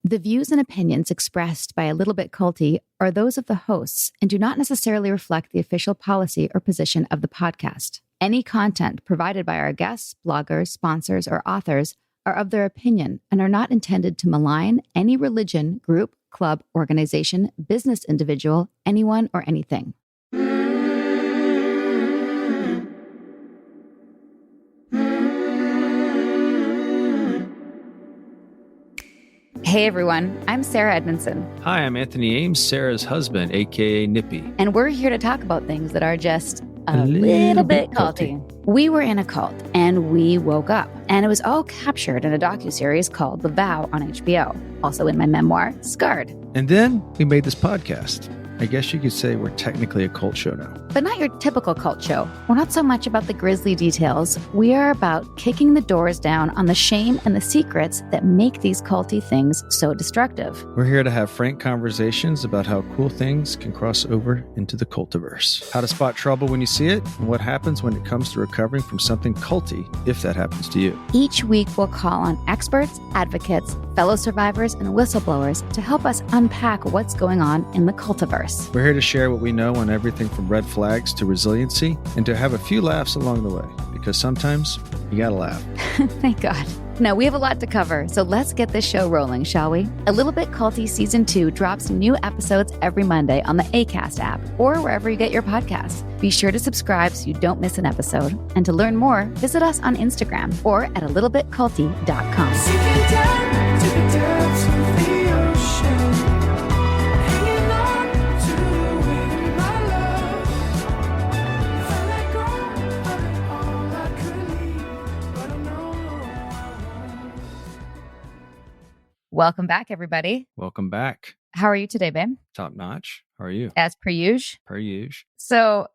The views and opinions expressed by A Little Bit Culty are those of the hosts and do not necessarily reflect the official policy or position of the podcast. Any content provided by our guests, bloggers, sponsors, or authors are of their opinion and are not intended to malign any religion, group, club, organization, business individual, anyone, or anything. Hey everyone, I'm Sarah Edmondson. Hi, I'm Anthony Ames, Sarah's husband, aka Nippy. And we're here to talk about things that are just a little bit culty. We were in a cult and we woke up, and it was all captured in a docuseries called The Vow on HBO. Also in my memoir, Scarred. And then we made this podcast. I guess you could say we're technically a cult show now. But not your typical cult show. We're not so much about the grisly details. We are about kicking the doors down on the shame and the secrets that make these culty things so destructive. We're here to have frank conversations about how cool things can cross over into the cultiverse. How to spot trouble when you see it, and what happens when it comes to recovering from something culty, if that happens to you. Each week we'll call on experts, advocates, fellow survivors, and whistleblowers to help us unpack what's going on in the cultiverse. We're here to share what we know on everything from red flags to resiliency, and to have a few laughs along the way, because sometimes you gotta laugh. Thank God. Now, we have a lot to cover, so let's get this show rolling, shall we? A Little Bit Culty Season 2 drops new episodes every Monday on the Acast app or wherever you get your podcasts. Be sure to subscribe so you don't miss an episode. And to learn more, visit us on Instagram or at alittlebitculty.com. Welcome back, everybody. Welcome back. How are you today, babe? Top notch. How are you? As per usual. Per usual. So,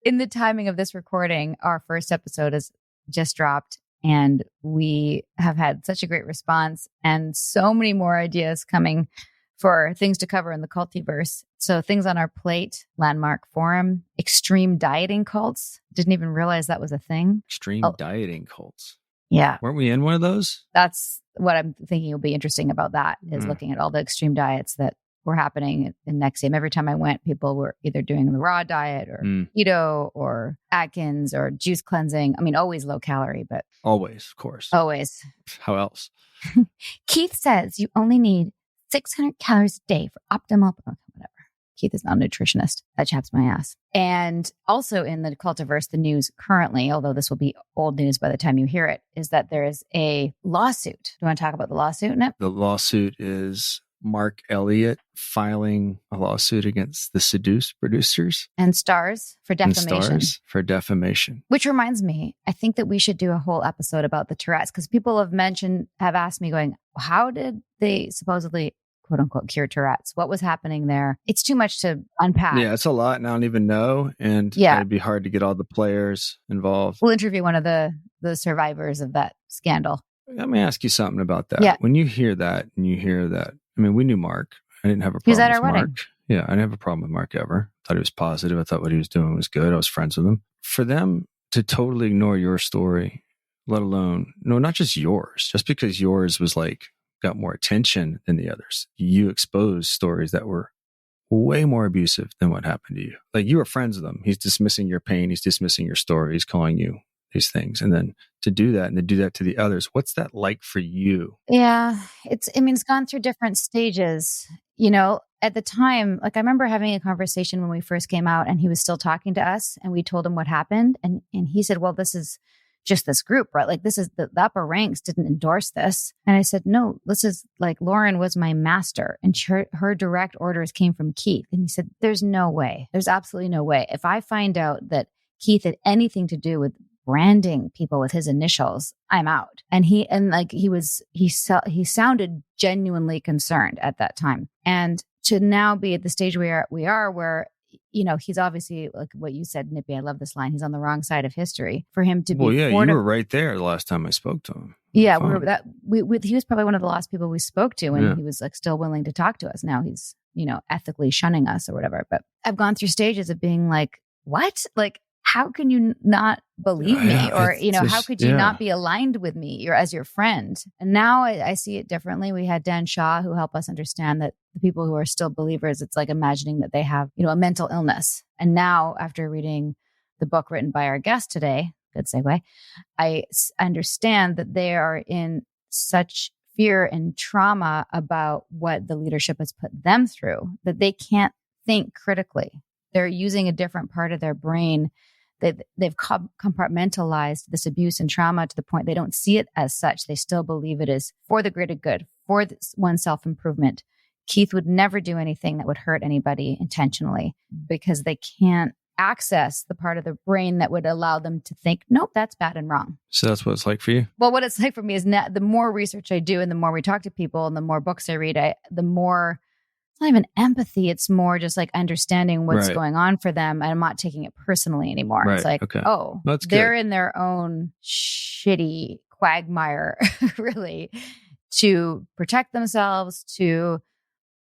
in the timing of this recording, our first episode has just dropped, and we have had such a great response and so many more ideas coming for things to cover in the cultiverse. So, things on our plate: Landmark Forum, extreme dieting cults. Didn't even realize that was a thing. Extreme dieting cults. Yeah. Weren't we in one of those? That's what I'm thinking will be interesting about that, is looking at all the extreme diets that were happening in Nexium. Every time I went, people were either doing the raw diet or keto or Atkins or juice cleansing. I mean, always low calorie, but... Always, of course. Always. How else? Keith says you only need 600 calories a day for optimal... Okay, whatever. Keith is not a nutritionist. That chaps my ass. And also in the cultiverse, the news currently, although this will be old news by the time you hear it, is that there is a lawsuit. Do you want to talk about the lawsuit, Nip? The lawsuit is Mark Elliott filing a lawsuit against the Seduce producers. And Starz for defamation. Which reminds me, I think that we should do a whole episode about the Tourette's, because people have asked me going, how did they supposedly... quote unquote cure Tourette's? What was happening there? It's too much to unpack. Yeah, it's a lot, and I don't even know. And it'd be hard to get all the players involved. We'll interview one of the survivors of that scandal. Let me ask you something about that. Yeah. When you hear that, I mean, we knew Mark. I didn't have a problem he was at with our Mark. wedding. Yeah, I didn't have a problem with Mark ever. Thought he was positive. I thought what he was doing was good. I was friends with him. For them to totally ignore your story, let alone, not just yours, just because yours was got more attention than the others. You exposed stories that were way more abusive than what happened to you. You were friends with him. He's dismissing your pain. He's dismissing your story. He's calling you these things. And then to do that and to do that to the others, what's that like for you? Yeah, it's gone through different stages. At the time, I remember having a conversation when we first came out, and he was still talking to us, and we told him what happened. And he said, well, this is just this group, right? This is the upper ranks didn't endorse this. And I said, no, this is Lauren was my master, and her direct orders came from Keith. And he said, there's no way. There's absolutely no way. If I find out that Keith had anything to do with branding people with his initials, I'm out. And he sounded genuinely concerned at that time. And to now be at the stage we are where he's obviously, what you said, Nippy, I love this line. He's on the wrong side of history. For him to be... Well, yeah, you were right there the last time I spoke to him. Yeah, he was probably one of the last people we spoke to, and he was still willing to talk to us. Now he's, ethically shunning us or whatever. But I've gone through stages of being what? how can you not believe me? Or, how could you not be aligned with me as your friend? And now I see it differently. We had Dan Shaw who helped us understand that the people who are still believers, it's like imagining that they have, a mental illness. And now after reading the book written by our guest today, good segue, I understand that they are in such fear and trauma about what the leadership has put them through that they can't think critically. They're using a different part of their brain. They've compartmentalized this abuse and trauma to the point they don't see it as such. They still believe it is for the greater good, for one's self-improvement. Keith would never do anything that would hurt anybody intentionally because they can't access the part of the brain that would allow them to think, nope, that's bad and wrong. So that's what it's like for you? Well, what it's like for me is the more research I do and the more we talk to people and the more books I read, the more, it's not even empathy. It's more just like understanding what's going on for them. And I'm not taking it personally anymore. Right. It's like, they're in their own shitty quagmire, really, to protect themselves, to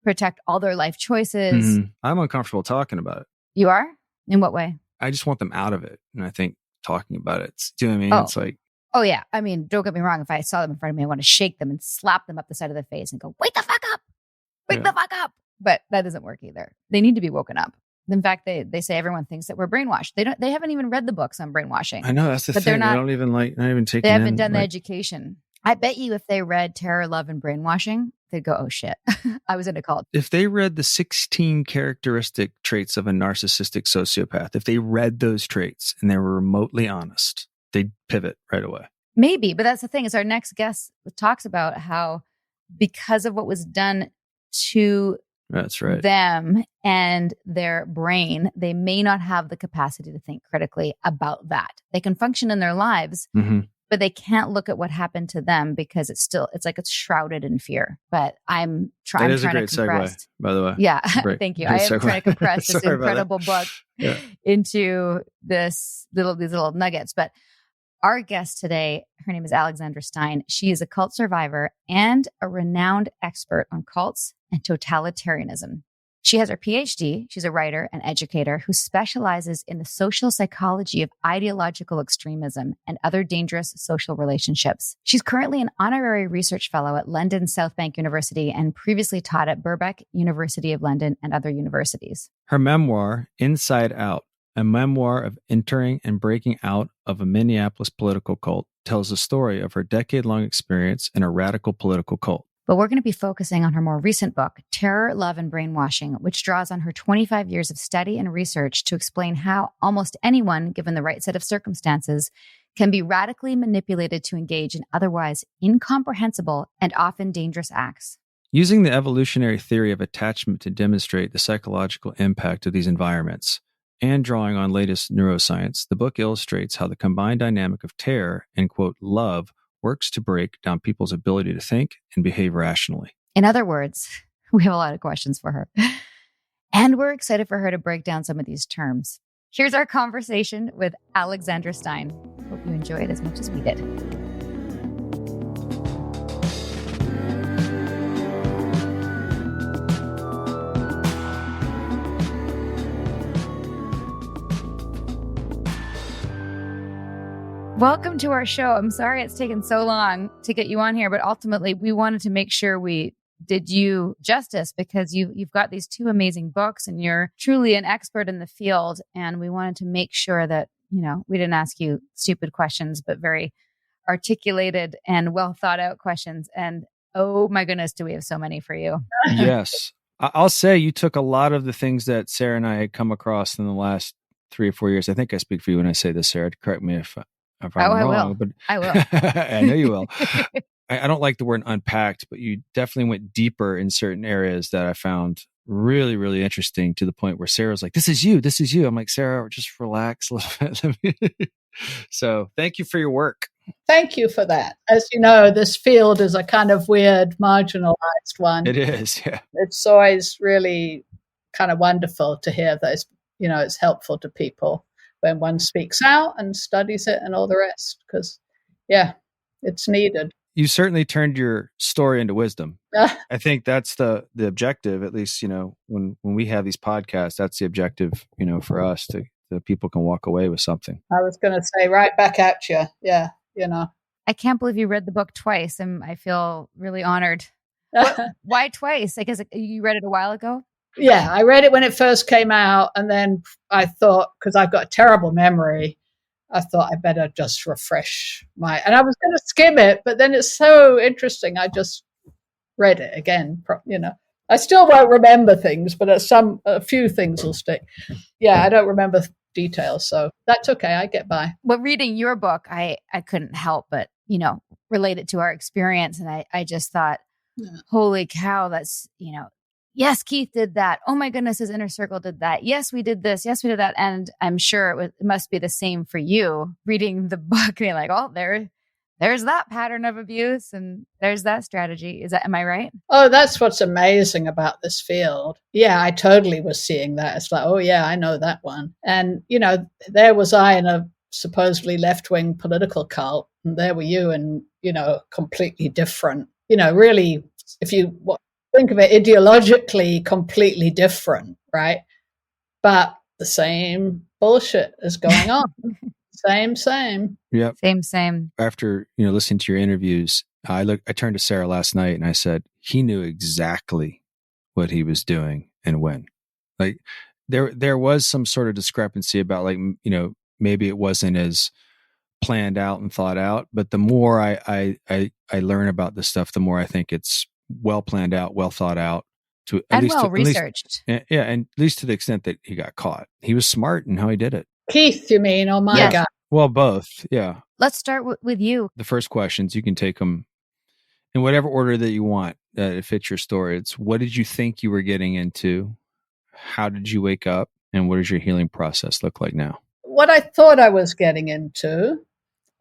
protect all their life choices. Mm-hmm. I'm uncomfortable talking about it. You are? In what way? I just want them out of it. And I think talking about it, do you know what I mean? It's like, oh yeah. I mean, don't get me wrong. If I saw them in front of me, I want to shake them and slap them up the side of the face and go, wake the fuck up. Wake the fuck up. But that doesn't work either. They need to be woken up. In fact, they say everyone thinks that we're brainwashed. They haven't even read the books on brainwashing. I know, that's the thing. They don't even not even take it. They haven't done the education. I bet you if they read Terror, Love, and Brainwashing, they'd go, oh shit, I was in a cult. If they read the 16 characteristic traits of a narcissistic sociopath, if they read those traits and they were remotely honest, they'd pivot right away. Maybe, but that's the thing is our next guest talks about how because of what was done to them and their brain, they may not have the capacity to think critically about that. They can function in their lives, but they can't look at what happened to them because it's like it's shrouded in fear. But I'm trying to compress. Segue, by the way. Yeah, thank you. I am trying to compress this incredible book into these little nuggets. But our guest today, her name is Alexandra Stein. She is a cult survivor and a renowned expert on cults and totalitarianism. She has her PhD. She's a writer and educator who specializes in the social psychology of ideological extremism and other dangerous social relationships. She's currently an honorary research fellow at London South Bank University and previously taught at Birkbeck, University of London, and other universities. Her memoir, Inside Out, a memoir of entering and breaking out of a Minneapolis political cult, tells the story of her decade-long experience in a radical political cult. But we're going to be focusing on her more recent book, Terror, Love, and Brainwashing, which draws on her 25 years of study and research to explain how almost anyone, given the right set of circumstances, can be radically manipulated to engage in otherwise incomprehensible and often dangerous acts. Using the evolutionary theory of attachment to demonstrate the psychological impact of these environments, and drawing on latest neuroscience, the book illustrates how the combined dynamic of terror and, quote, love works to break down people's ability to think and behave rationally. In other words, we have a lot of questions for her. And we're excited for her to break down some of these terms. Here's our conversation with Alexandra Stein. Hope you enjoy it as much as we did. Welcome to our show. I'm sorry it's taken so long to get you on here, but ultimately we wanted to make sure we did you justice because you've got these two amazing books and you're truly an expert in the field. And we wanted to make sure that, we didn't ask you stupid questions, but very articulated and well thought out questions. And oh my goodness, do we have so many for you? Yes. I'll say you took a lot of the things that Sarah and I had come across in the last 3 or 4 years. I think I speak for you when I say this, Sarah. Correct me if I'm wrong. I will. I know you will. I don't like the word unpacked, but you definitely went deeper in certain areas that I found really, really interesting to the point where Sarah's like, this is you. I'm like, Sarah, just relax a little bit. So thank you for your work. Thank you for that. As you know, this field is a kind of weird, marginalized one. It is, yeah. It's always really kind of wonderful to hear those, it's helpful to people when one speaks out and studies it and all the rest, because, it's needed. You certainly turned your story into wisdom. I think that's the objective, at least, when we have these podcasts, that's the objective, for us to that people can walk away with something. I was going to say right back at you. Yeah, I can't believe you read the book twice, and I feel really honored. Why twice? I guess you read it a while ago. Yeah, I read it when it first came out, and then I thought, because I've got a terrible memory, I thought I better just refresh and I was going to skim it, but then it's so interesting. I just read it again, I still won't remember things, but a few things will stick. Yeah, I don't remember details, so that's okay. I get by. Well, reading your book, I couldn't help but, relate it to our experience. And I just thought, holy cow, that's, yes, Keith did that. Oh my goodness, his inner circle did that. Yes, we did this. Yes, we did that. And I'm sure it must be the same for you reading the book, being like, oh, there's that pattern of abuse and there's that strategy. Am I right? Oh, that's what's amazing about this field. Yeah, I totally was seeing that. It's like, oh yeah, I know that one. And, there was I in a supposedly left-wing political cult, and there were you in, completely different, really, if you think of it ideologically, completely different, right? But the same bullshit is going on. Same. Yep. Same. After, listening to your interviews, I turned to Sarah last night and I said, he knew exactly what he was doing and when. Like there was some sort of discrepancy about maybe it wasn't as planned out and thought out, but the more I learn about this stuff, the more I think it's well planned out, well thought out, and well researched. And at least to the extent that he got caught. He was smart in how he did it. Keith, you mean? Oh my God. Well, both. Yeah. Let's start with you. The first questions, you can take them in whatever order that you want that it fits your story. It's what did you think you were getting into? How did you wake up? And what does your healing process look like now? What I thought I was getting into,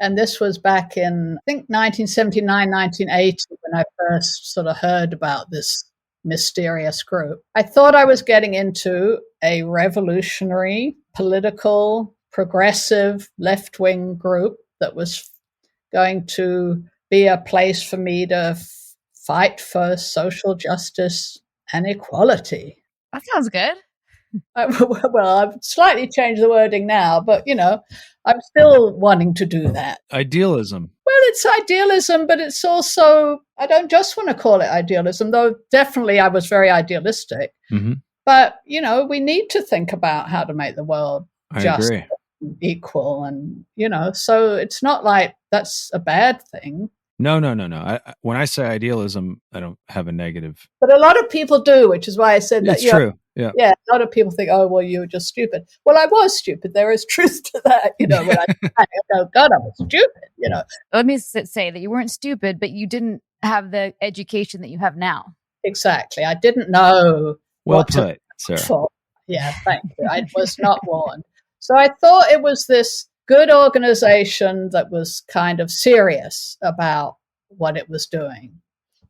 and this was back in, I think, 1979, 1980, when I first sort of heard about this mysterious group. I thought I was getting into a revolutionary, political, progressive, left-wing group that was going to be a place for me to fight for social justice and equality. That sounds good. Well, I've slightly changed the wording now, but, I'm still wanting to do that. Idealism. Well, it's idealism, but it's also, I don't just want to call it idealism, though definitely I was very idealistic. Mm-hmm. But, we need to think about how to make the world just agree. Equal. And, so it's not like that's a bad thing. No. When I say idealism, I don't have a negative. But a lot of people do, which is why I said that. It's true. Yeah. A lot of people think, oh, well, you were just stupid. Well, I was stupid. There is truth to that. When I go, God, I was stupid, Let me say that you weren't stupid, but you didn't have the education that you have now. Exactly. I didn't know. Well put, sir. Yeah, thank you. I was not warned. So I thought it was this good organization that was kind of serious about what it was doing,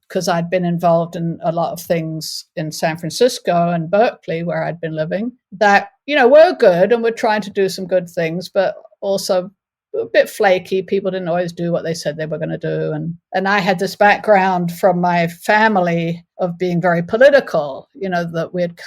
because I'd been involved in a lot of things in San Francisco and Berkeley, where I'd been living, that, were good and were trying to do some good things, but also a bit flaky. People didn't always do what they said they were going to do. And I had this background from my family of being very political, that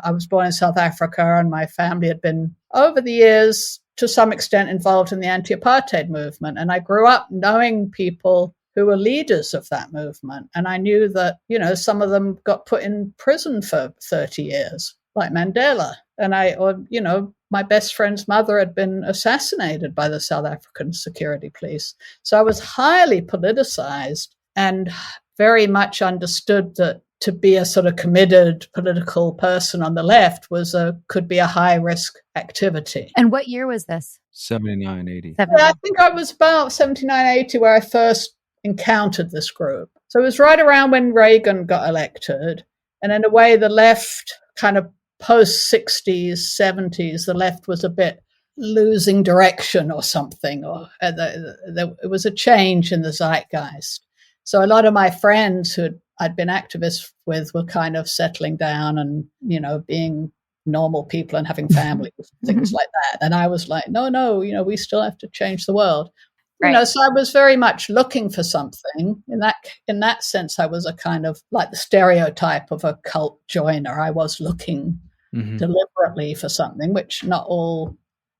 I was born in South Africa, and my family had been, over the years, to some extent involved in the anti-apartheid movement. And I grew up knowing people who were leaders of that movement. And I knew that, some of them got put in prison for 30 years, like Mandela. And my best friend's mother had been assassinated by the South African security police. So I was highly politicized and very much understood that to be a sort of committed political person on the left could be a high risk activity. And what year was this? 79, 80. I think I was about 79, 80 where I first encountered this group. So it was right around when Reagan got elected. And in a way, the left kind of post 60s, 70s, the left was a bit losing direction or something, or it was a change in the zeitgeist. So a lot of my friends who I'd been activists with were kind of settling down and, being normal people and having families, things like that. And I was like, no, we still have to change the world. Right. So I was very much looking for something. In that sense, I was a kind of like the stereotype of a cult joiner. I was looking deliberately for something, which not all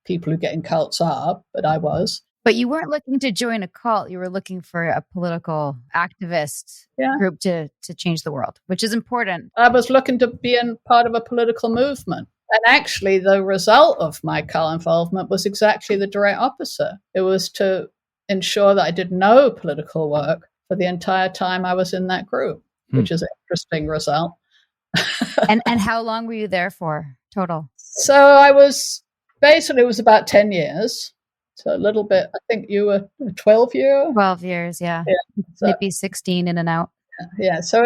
people who get in cults are, but I was. But you weren't looking to join a cult. You were looking for a political activist group to change the world, which is important. I was looking to be in part of a political movement. And actually, the result of my cult involvement was exactly the direct opposite. It was to ensure that I did no political work for the entire time I was in that group, which is an interesting result. And how long were you there for total? So I was basically, it was about 10 years. So a little bit, I think you were 12 years? 12 years, yeah. So, maybe 16 in and out. Yeah, so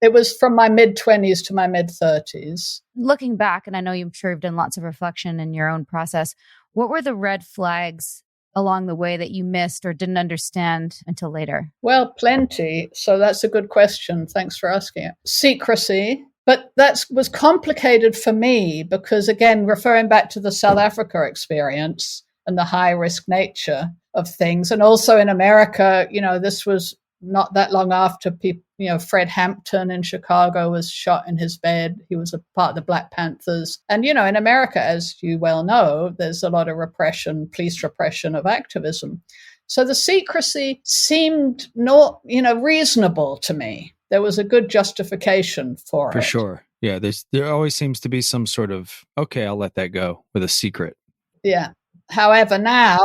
it was from my mid-20s to my mid-30s. Looking back, and I know I'm sure you've done lots of reflection in your own process, what were the red flags along the way that you missed or didn't understand until later? Well, plenty. So that's a good question. Thanks for asking it. Secrecy. But that was complicated for me because, again, referring back to the South Africa experience and the high-risk nature of things. And also in America, this was not that long after people, Fred Hampton in Chicago was shot in his bed. He was a part of the Black Panthers. And, in America, as you well know, there's a lot of repression, police repression of activism. So the secrecy seemed not, reasonable to me. There was a good justification for it. For sure. Yeah. There always seems to be some sort of, okay, I'll let that go with a secret. Yeah. However, now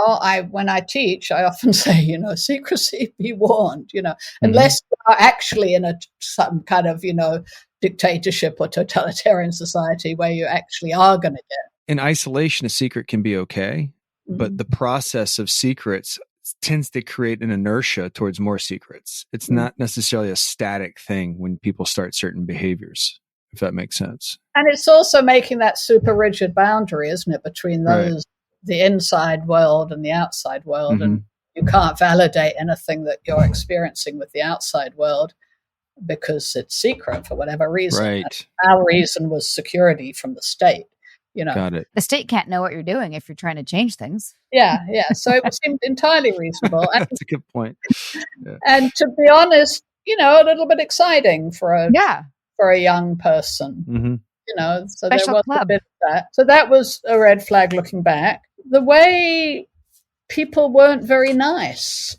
when I teach, I often say, secrecy be warned, unless you are actually in some kind of, dictatorship or totalitarian society where you actually are going to get. In isolation, a secret can be okay, but the process of secrets tends to create an inertia towards more secrets. It's not necessarily a static thing when people start certain behaviors, if that makes sense. And it's also making that super rigid boundary, isn't it, between those, the inside world and the outside world. And you can't validate anything that you're experiencing with the outside world because it's secret for whatever reason. Right. Our reason was security from the state. Got it. The state can't know what you're doing if you're trying to change things. Yeah. So it seemed entirely reasonable. And, that's a good point. Yeah. And to be honest, a little bit exciting for a young person. So Special there was club. a bit of that. So that was a red flag looking back. The way people weren't very nice.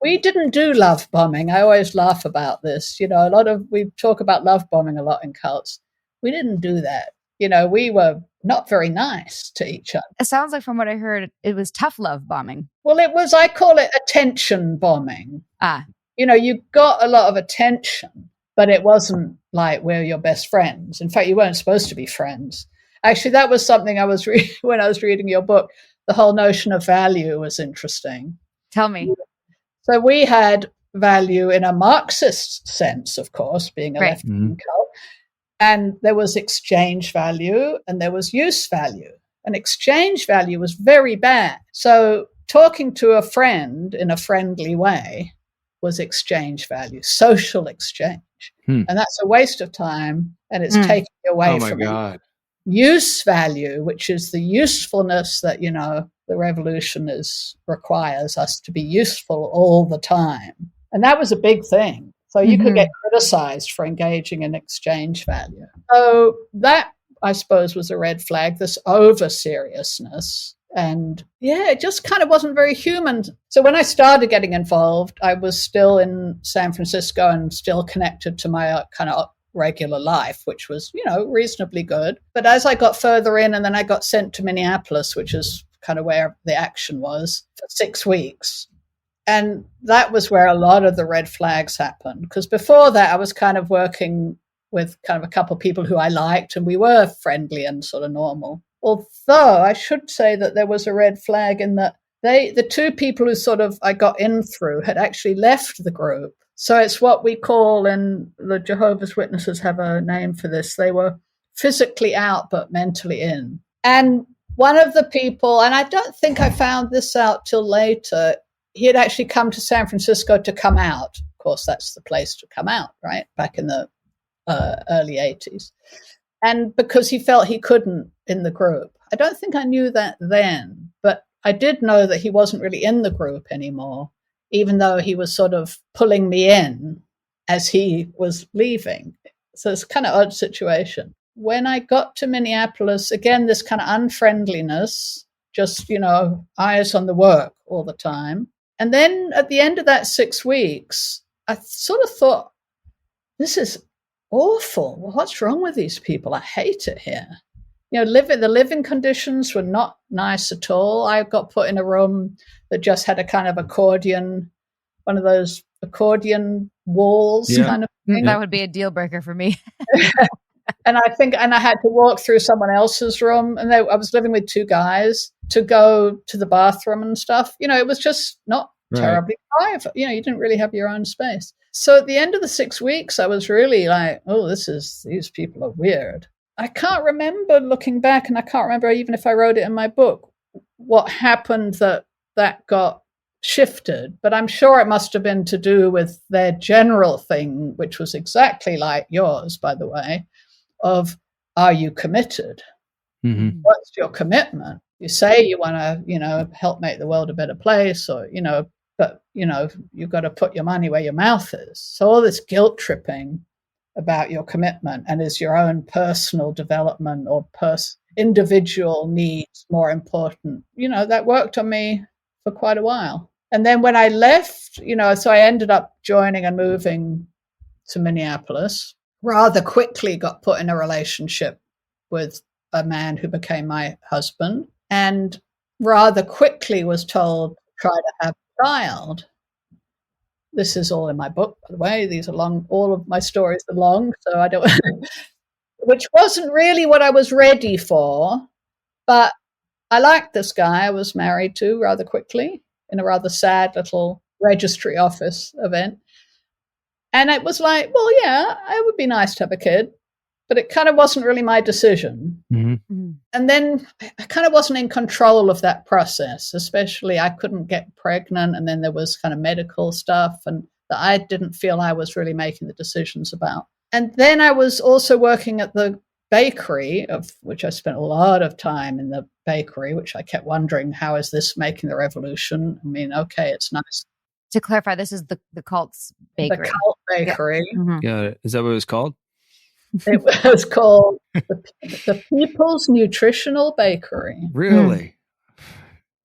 We didn't do love bombing. I always laugh about this. We talk about love bombing a lot in cults. We didn't do that. We were not very nice to each other. It sounds like from what I heard, it was tough love bombing. Well, I call it attention bombing. You got a lot of attention, but it wasn't like we're your best friends. In fact, you weren't supposed to be friends. Actually, that was something I was when I was reading your book. The whole notion of value was interesting. Tell me. So we had value in a Marxist sense, of course, being a left-wing cult. And there was exchange value and there was use value. And exchange value was very bad. So talking to a friend in a friendly way was exchange value, social exchange. And that's a waste of time and it's taking away from it. Use value, which is the usefulness that, the revolution requires us to be useful all the time. And that was a big thing. So you could get criticized for engaging in exchange value. So that, I suppose, was a red flag, this over-seriousness. And it just kind of wasn't very human. So when I started getting involved, I was still in San Francisco and still connected to my kind of regular life, which was, reasonably good. But as I got further in and then I got sent to Minneapolis, which is kind of where the action was, for 6 weeks. And that was where a lot of the red flags happened. Because before that, I was kind of working with kind of a couple of people who I liked, and we were friendly and sort of normal. Although I should say that there was a red flag in that the two people who sort of I got in through had actually left the group. So it's what we call, and the Jehovah's Witnesses have a name for this, they were physically out but mentally in. And one of the people, and I don't think I found this out till later, he had actually come to San Francisco to come out. Of course, that's the place to come out, right? Back in the early 80s. And because he felt he couldn't in the group. I don't think I knew that then, but I did know that he wasn't really in the group anymore, even though he was sort of pulling me in as he was leaving. So it's kind of odd situation. When I got to Minneapolis, again, this kind of unfriendliness, just, eyes on the work all the time. And then at the end of that 6 weeks, I sort of thought, this is awful. Well, what's wrong with these people? I hate it here. The living conditions were not nice at all. I got put in a room that just had a kind of accordion, one of those accordion walls kind of thing. That would be a deal breaker for me. And I had to walk through someone else's room, and I was living with 2 guys to go to the bathroom and stuff. It was just not terribly private. You didn't really have your own space. So at the end of the 6 weeks, I was really like, oh, these people are weird. I can't remember looking back, and I can't remember even if I wrote it in my book, what happened that got shifted. But I'm sure it must have been to do with their general thing, which was exactly like yours, by the way, of, are you committed? Mm-hmm. What's your commitment? You say you want to, help make the world a better place, or, but, you've got to put your money where your mouth is. So all this guilt tripping about your commitment, and is your own personal development or individual needs more important? That worked on me for quite a while. And then when I left, so I ended up joining and moving to Minneapolis. Rather quickly got put in a relationship with a man who became my husband, and rather quickly was told to try to have a child. This is all in my book, by the way. These are long. All of my stories are long, so I don't. Which wasn't really what I was ready for, but I liked this guy I was married to rather quickly in a rather sad little registry office event. And it was like, well, yeah, it would be nice to have a kid, but it kind of wasn't really my decision. Mm-hmm. And then I kind of wasn't in control of that process, especially I couldn't get pregnant. And then there was kind of medical stuff and that I didn't feel I was really making the decisions about. And then I was also working at the bakery, of which I spent a lot of time in the bakery, which I kept wondering, how is this making the revolution? I mean, okay, it's nice. To clarify, this is the cult's bakery. The cult bakery. Yeah. Mm-hmm. Yeah. Is that what it was called? It was called the People's Nutritional Bakery. Really?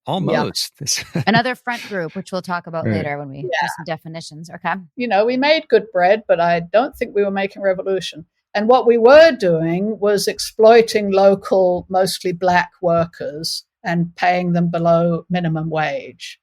Almost. Yeah. Another front group, which we'll talk about later when we do some definitions. Okay. We made good bread, but I don't think we were making revolution. And what we were doing was exploiting local, mostly Black workers and paying them below minimum wage,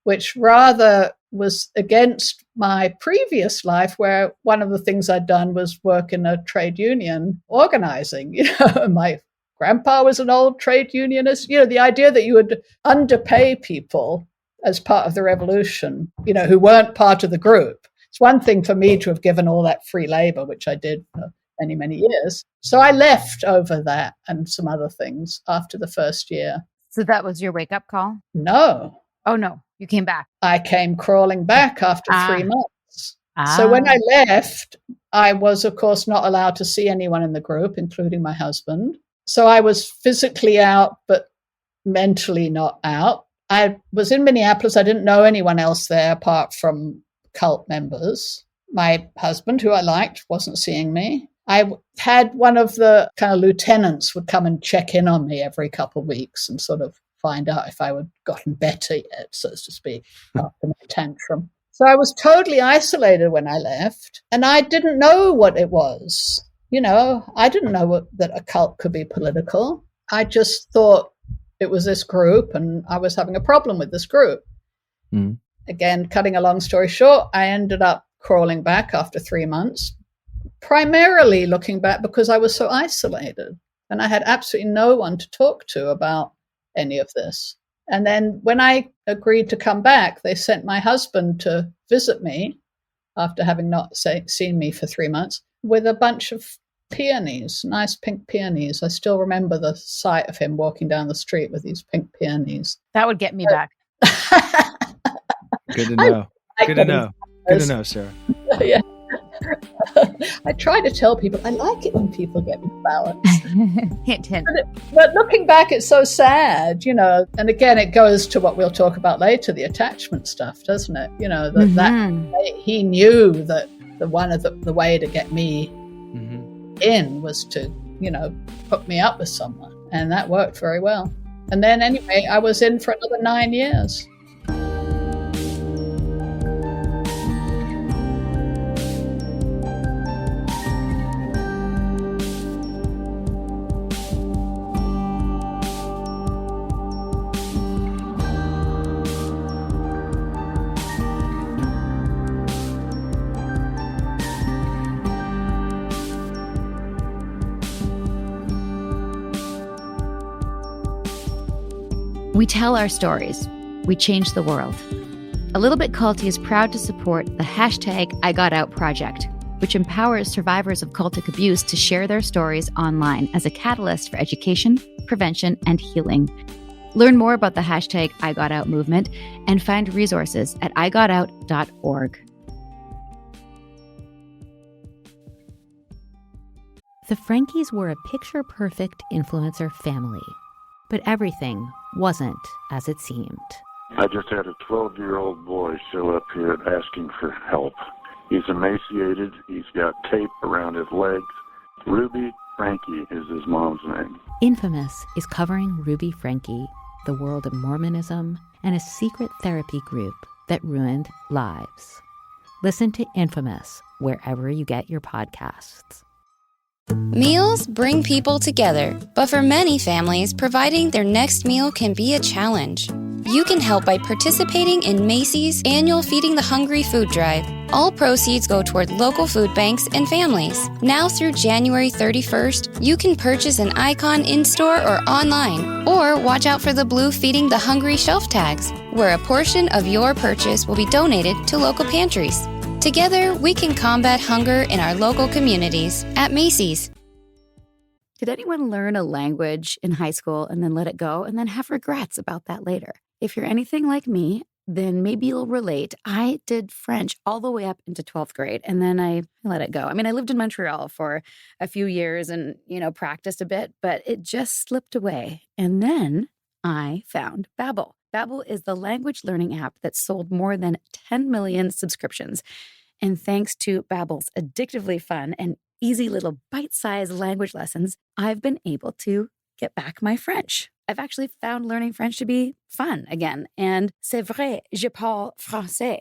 which rather was against my previous life, where one of the things I'd done was work in a trade union organizing. My grandpa was an old trade unionist. The idea that you would underpay people as part of the revolution, who weren't part of the group. It's one thing for me to have given all that free labor, which I did for many, many years. So I left over that and some other things after the first year. So that was your wake-up call? No. Oh, no. You came back. I came crawling back after 3 months. So when I left, I was, of course, not allowed to see anyone in the group, including my husband. So I was physically out, but mentally not out. I was in Minneapolis. I didn't know anyone else there apart from cult members. My husband, who I liked, wasn't seeing me. I had one of the kind of lieutenants would come and check in on me every couple of weeks and sort of find out if I had gotten better yet, so to speak, after my tantrum. So I was totally isolated when I left, and I didn't know what it was. I didn't know that a cult could be political. I just thought it was this group, and I was having a problem with this group. Mm. Again, cutting a long story short, I ended up crawling back after 3 months, primarily looking back because I was so isolated, and I had absolutely no one to talk to about any of this. And then when I agreed to come back, they sent my husband to visit me after having not seen me for 3 months with a bunch of peonies, nice pink peonies. I still remember the sight of him walking down the street with these pink peonies. That would get me back. Good to know. Good to know. Good to know, Sarah. Yeah. I try to tell people I like it when people get me flowers. Hint, hint. But looking back, it's so sad, And again, it goes to what we'll talk about later, the attachment stuff, doesn't it? That he knew that one of the way to get me in was to, hook me up with someone, and that worked very well. And then anyway, I was in for another 9 years. We tell our stories. We change the world. A Little Bit Culty is proud to support the #IGotOut project, which empowers survivors of cultic abuse to share their stories online as a catalyst for education, prevention, and healing. Learn more about the #IGotOut movement and find resources at igotout.org. The Frankies were a picture-perfect influencer family, but everything wasn't as it seemed. I just had a 12-year-old boy show up here asking for help. He's emaciated. He's got tape around his legs. Ruby Frankie is his mom's name. Infamous is covering Ruby Frankie, the world of Mormonism, and a secret therapy group that ruined lives. Listen to Infamous wherever you get your podcasts. Meals bring people together, but for many families, providing their next meal can be a challenge. You can help by participating in Macy's annual Feeding the Hungry food drive. All proceeds go toward local food banks and families. Now through January 31st, you can purchase an icon in-store or online, or watch out for the blue Feeding the Hungry shelf tags, where a portion of your purchase will be donated to local pantries. Together, we can combat hunger in our local communities at Macy's. Did anyone learn a language in high school and then let it go and then have regrets about that later? If you're anything like me, then maybe you'll relate. I did French all the way up into 12th grade, and then I let it go. I mean, I lived in Montreal for a few years and, practiced a bit, but it just slipped away. And then I found Babbel. Babbel is the language learning app that sold more than 10 million subscriptions. And thanks to Babbel's addictively fun and easy little bite-sized language lessons, I've been able to get back my French. I've actually found learning French to be fun again. And c'est vrai, je parle français.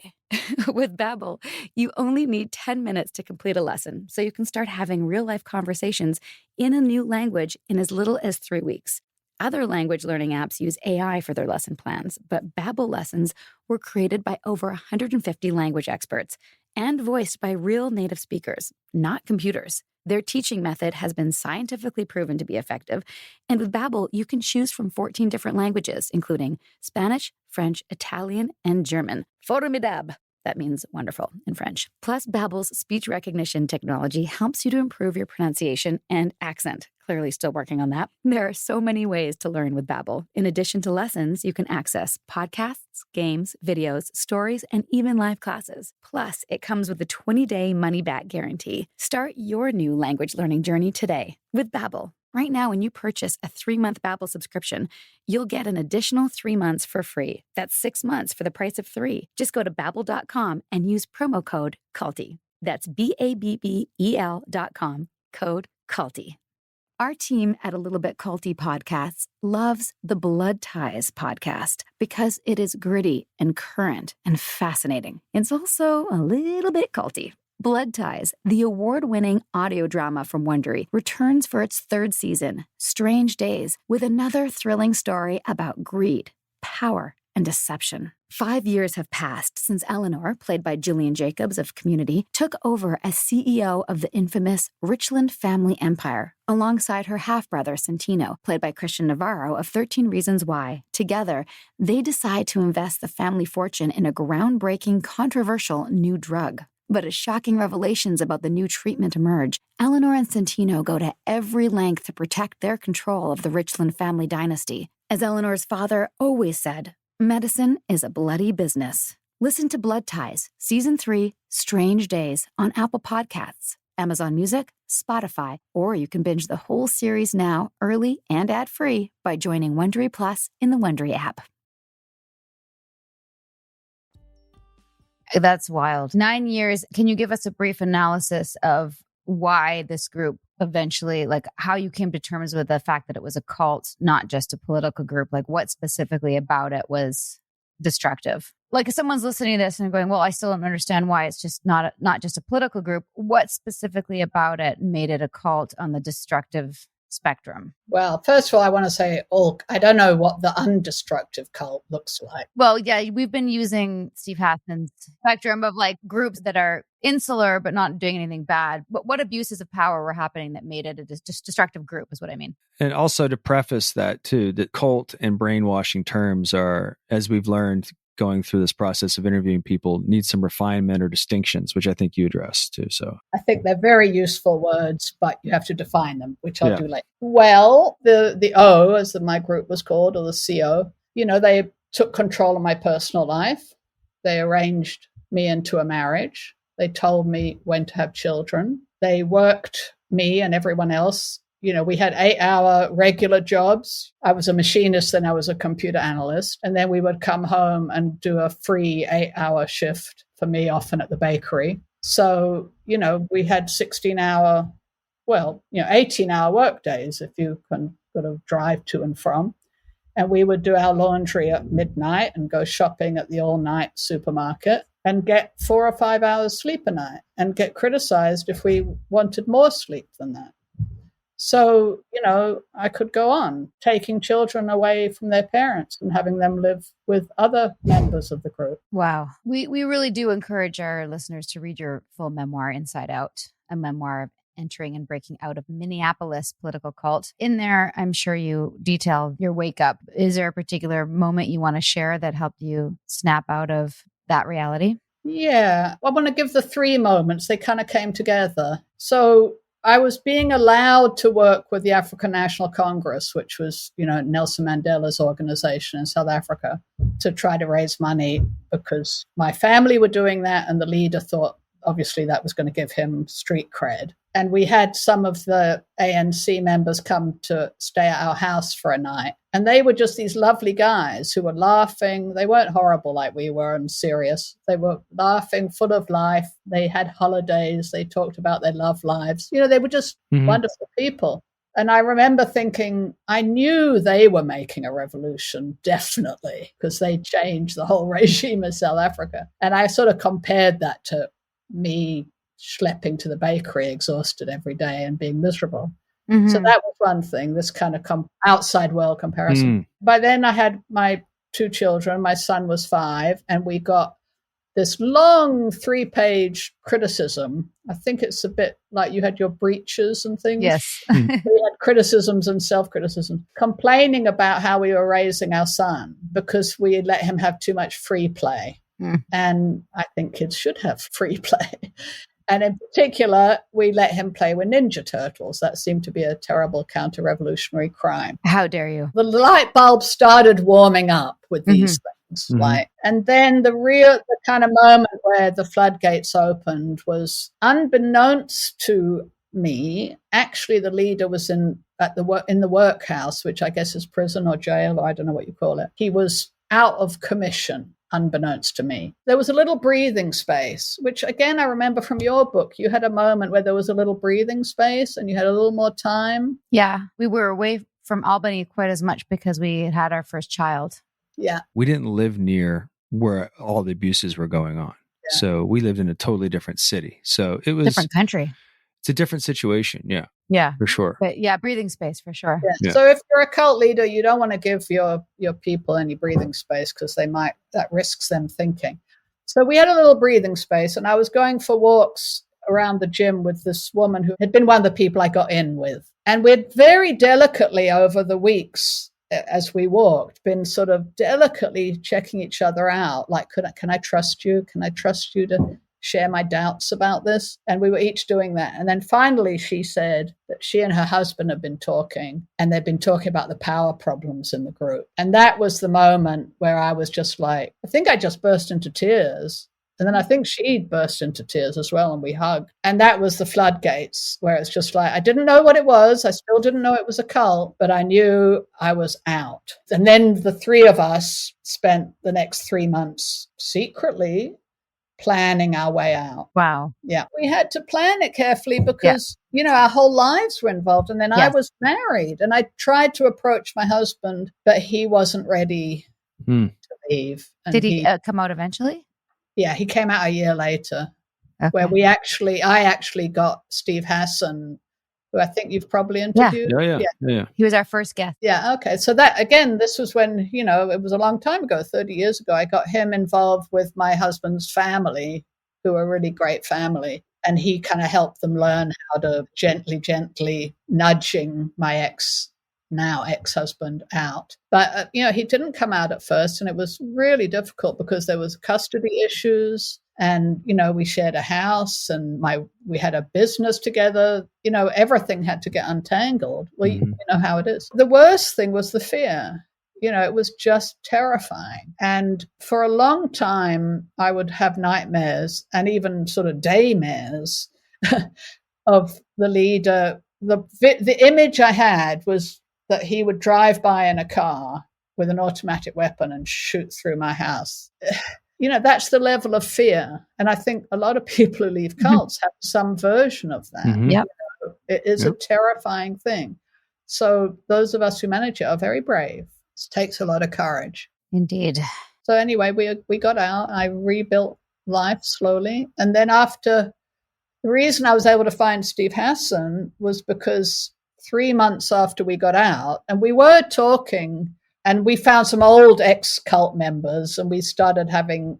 With Babbel, you only need 10 minutes to complete a lesson, so you can start having real-life conversations in a new language in as little as 3 weeks. Other language learning apps use AI for their lesson plans, but Babbel lessons were created by over 150 language experts and voiced by real native speakers, not computers. Their teaching method has been scientifically proven to be effective, and with Babbel, you can choose from 14 different languages, including Spanish, French, Italian, and German. Formidable. That means wonderful in French. Plus, Babbel's speech recognition technology helps you to improve your pronunciation and accent. Clearly still working on that. There are so many ways to learn with Babbel. In addition to lessons, you can access podcasts, games, videos, stories, and even live classes. Plus, it comes with a 20-day money-back guarantee. Start your new language learning journey today with Babbel. Right now, when you purchase a 3-month Babbel subscription, you'll get an additional 3 months for free. That's 6 months for the price of 3. Just go to Babbel.com and use promo code CULTY. That's BABBEL.com, code CULTY. Our team at A Little Bit Culty Podcasts loves the Blood Ties podcast because it is gritty and current and fascinating. It's also a little bit culty. Blood Ties, the award-winning audio drama from Wondery, returns for its 3rd season, Strange Days, with another thrilling story about greed, power, and deception. 5 years have passed since Eleanor, played by Gillian Jacobs of Community, took over as CEO of the infamous Richland family empire, alongside her half-brother Santino, played by Christian Navarro of 13 Reasons Why. Together, they decide to invest the family fortune in a groundbreaking, controversial new drug. But as shocking revelations about the new treatment emerge, Eleanor and Santino go to every length to protect their control of the Richland family dynasty. As Eleanor's father always said, medicine is a bloody business. Listen to Blood Ties, Season 3, Strange Days, on Apple Podcasts, Amazon Music, Spotify, or you can binge the whole series now, early and ad-free, by joining Wondery Plus in the Wondery app. That's wild. 9 years. Can you give us a brief analysis of why this group eventually, like how you came to terms with the fact that it was a cult, not just a political group. Like what specifically about it was destructive? Like if someone's listening to this and going, well, I still don't understand why it's just not just a political group. What specifically about it made it a cult on the destructive spectrum? Well, first of all, I want to say I don't know what the undestructive cult looks like. Well, yeah, we've been using Steve Hassan's spectrum of like groups that are insular but not doing anything bad. But what abuses of power were happening that made it a destructive group is what I mean. And also to preface that too, that cult and brainwashing terms are, as we've learned going through this process of interviewing people, need some refinement or distinctions, which I think you addressed too. So I think they're very useful words, but you have to define them, which I'll do later. Well, the O, as my group was called, or the CO, they took control of my personal life. They arranged me into a marriage. They told me when to have children. They worked me and everyone else. We had 8-hour regular jobs. I was a machinist, then I was a computer analyst. And then we would come home and do a free 8-hour shift for me, often at the bakery. So, we had 18-hour work days if you can sort of drive to and from. And we would do our laundry at midnight and go shopping at the all-night supermarket and get 4 or 5 hours sleep a night and get criticized if we wanted more sleep than that. So, I could go on taking children away from their parents and having them live with other members of the group. Wow. We really do encourage our listeners to read your full memoir, Inside Out, a memoir of entering and breaking out of Minneapolis political cult. In there, I'm sure you detail your wake up. Is there a particular moment you want to share that helped you snap out of that reality? Yeah. I want to give the 3 moments. They kind of came together. So I was being allowed to work with the African National Congress, which was, Nelson Mandela's organization in South Africa, to try to raise money because my family were doing that. And the leader thought, obviously, that was going to give him street cred. And we had some of the ANC members come to stay at our house for a night. And they were just these lovely guys who were laughing. They weren't horrible like we were and serious. They were laughing, full of life. They had holidays. They talked about their love lives. They were just wonderful people. And I remember thinking, I knew they were making a revolution, definitely, because they changed the whole regime of South Africa. And I sort of compared that to me schlepping to the bakery exhausted every day and being miserable. Mm-hmm. So that was one thing, this kind of outside world comparison. By then I had my 2 children. My son was 5, and we got this long 3-page criticism. I think it's a bit like you had your breaches and things. Yes. We had criticisms and self-criticism, complaining about how we were raising our son because we let him have too much free play. And I think kids should have free play. And in particular, we let him play with Ninja Turtles. That seemed to be a terrible counter-revolutionary crime. How dare you? The light bulb started warming up with these things. And then the kind of moment where the floodgates opened was, unbeknownst to me, actually the leader was in the workhouse, which I guess is prison or jail, or I don't know what you call it. He was out of commission. Unbeknownst to me. There was a little breathing space, which again, I remember from your book, you had a moment where there was a little breathing space and you had a little more time. Yeah. We were away from Albany quite as much because we had our first child. Yeah. We didn't live near where all the abuses were going on. Yeah. So we lived in a totally different city. So it was different country. It's a different situation. Yeah. Yeah. For sure. But yeah, breathing space for sure. Yeah. Yeah. So if you're a cult leader, you don't want to give your people any breathing space because that risks them thinking. So we had a little breathing space, and I was going for walks around the gym with this woman who had been one of the people I got in with. And we'd very delicately over the weeks as we walked been sort of delicately checking each other out. Like, can I trust you? Can I trust you to share my doubts about this? And we were each doing that. And then finally she said that she and her husband had been talking, and they'd been talking about the power problems in the group. And that was the moment where I was just like, I think I just burst into tears. And then I think she burst into tears as well, and we hugged. And that was the floodgates, where it's just like, I didn't know what it was. I still didn't know it was a cult, but I knew I was out. And then the 3 of us spent the next 3 months secretly planning our way out. Wow. Yeah. We had to plan it carefully because, our whole lives were involved. And then I was married and I tried to approach my husband, but he wasn't ready to leave. And did he come out eventually? Yeah, he came out a year later, where I actually got Steve Hassan, who I think you've probably interviewed. Yeah. He was our first guest. Yeah. Okay. So that, again, this was when, it was a long time ago, 30 years ago. I got him involved with my husband's family, who are a really great family. And he kind of helped them learn how to gently nudging my ex-husband out. But, he didn't come out at first. And it was really difficult because there was custody issues. And, we shared a house and we had a business together. Everything had to get untangled. Well, you know how it is. The worst thing was the fear. It was just terrifying. And for a long time, I would have nightmares and even sort of daymares of the leader. The image I had was that he would drive by in a car with an automatic weapon and shoot through my house. That's the level of fear. And I think a lot of people who leave cults have some version of that. Yep. It is a terrifying thing. So those of us who manage it are very brave. It takes a lot of courage. Indeed. So anyway, we got out. I rebuilt life slowly. And then the reason I was able to find Steve Hassan was because 3 months after we got out, and we were talking, and we found some old ex-cult members, and we started having,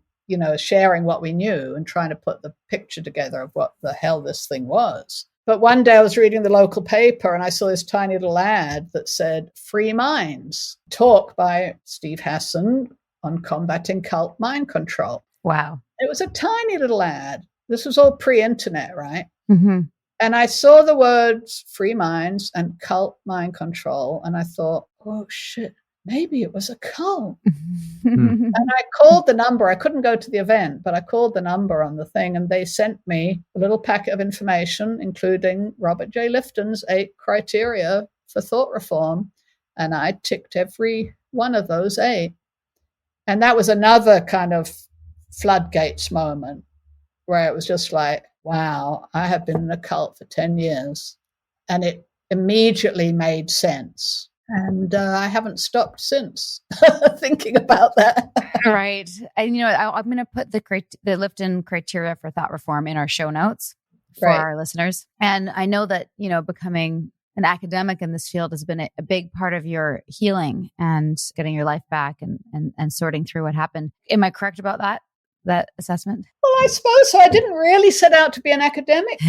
sharing what we knew and trying to put the picture together of what the hell this thing was. But one day I was reading the local paper and I saw this tiny little ad that said, Free Minds, talk by Steve Hassan on combating cult mind control. Wow. It was a tiny little ad. This was all pre-internet, right? Mm-hmm. And I saw the words Free Minds and cult mind control. And I thought, oh, shit, maybe it was a cult. And I called the number. I couldn't go to the event, but I called the number on the thing, and they sent me a little packet of information, including Robert J. Lifton's 8 criteria for thought reform. And I ticked every one of those 8. And that was another kind of floodgates moment where it was just like, wow, I have been in a cult for 10 years. And it immediately made sense. And I haven't stopped since thinking about that. Right. And, I'm going to put the Lifton criteria for thought reform in our show notes for our listeners. And I know that, becoming an academic in this field has been a big part of your healing and getting your life back and sorting through what happened. Am I correct about that assessment? Well, I suppose so. I didn't really set out to be an academic.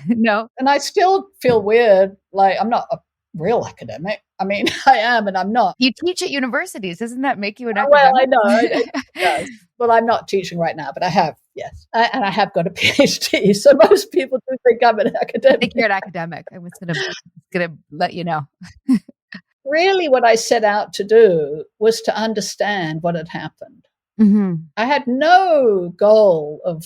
No. And I still feel weird. Like, I'm not a real academic. I mean, I am and I'm not. You teach at universities. Doesn't that make you an academic? Well, I know. It does. Well, I'm not teaching right now, but I have, yes. And I have got a PhD. So most people do think I'm an academic. I think you're an academic. I was going to let you know. Really, what I set out to do was to understand what had happened. Mm-hmm. I had no goal of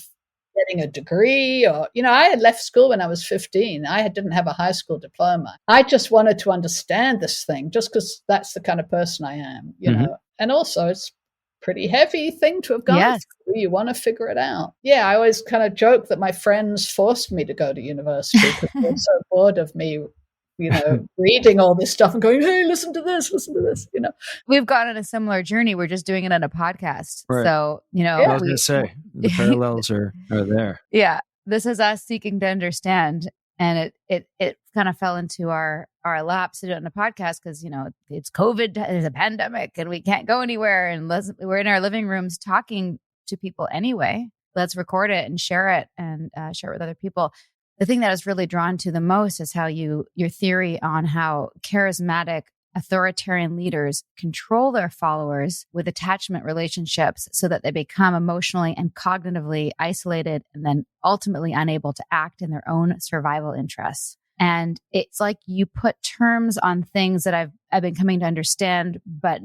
getting a degree or, I had left school when I was 15. I didn't have a high school diploma. I just wanted to understand this thing just because that's the kind of person I am, you know. And also it's a pretty heavy thing to have gone through. You want to figure it out. Yeah, I always kind of joke that my friends forced me to go to university because they were so bored of me, reading all this stuff and going, hey, listen to this. We've gone on a similar journey. We're just doing it on a podcast. Right. So, I was going to say, the parallels are there. Yeah. This is us seeking to understand. And it kind of fell into our laps to do it on a podcast because, it's COVID, there's a pandemic and we can't go anywhere. And we're in our living rooms talking to people anyway. Let's record it and share it and share it with other people. The thing that I was really drawn to the most is how your theory on how charismatic authoritarian leaders control their followers with attachment relationships so that they become emotionally and cognitively isolated and then ultimately unable to act in their own survival interests. And it's like you put terms on things that I've been coming to understand, but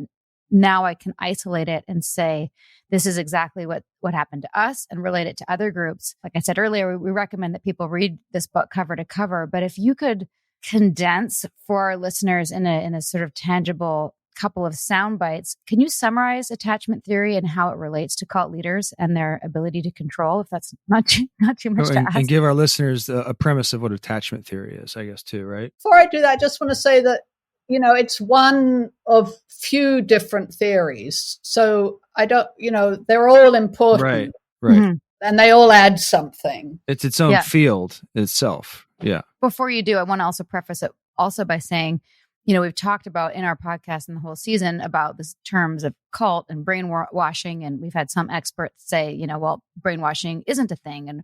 now I can isolate it and say, this is exactly what happened to us and relate it to other groups. Like I said earlier, we recommend that people read this book cover to cover. But if you could condense for our listeners in a sort of tangible couple of sound bites. Can you summarize attachment theory and how it relates to cult leaders and their ability to control, if that's not too much to ask? And give our listeners a premise of what attachment theory is, I guess, too, right? Before I do that, I just want to say that, it's one of few different theories. So I don't, they're all important. Right. Mm-hmm. And they all add something. It's its own field itself. Yeah. Before you do, I want to also preface it also by saying, we've talked about in our podcast and the whole season about the terms of cult and brainwashing. And we've had some experts say, well, brainwashing isn't a thing. And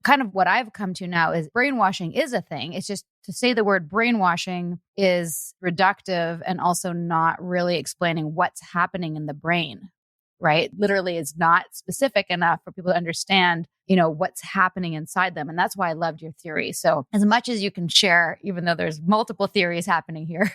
kind of what I've come to now is brainwashing is a thing. It's just to say the word brainwashing is reductive and also not really explaining what's happening in the brain, right? Literally is not specific enough for people to understand, what's happening inside them. And that's why I loved your theory. So as much as you can share, even though there's multiple theories happening here,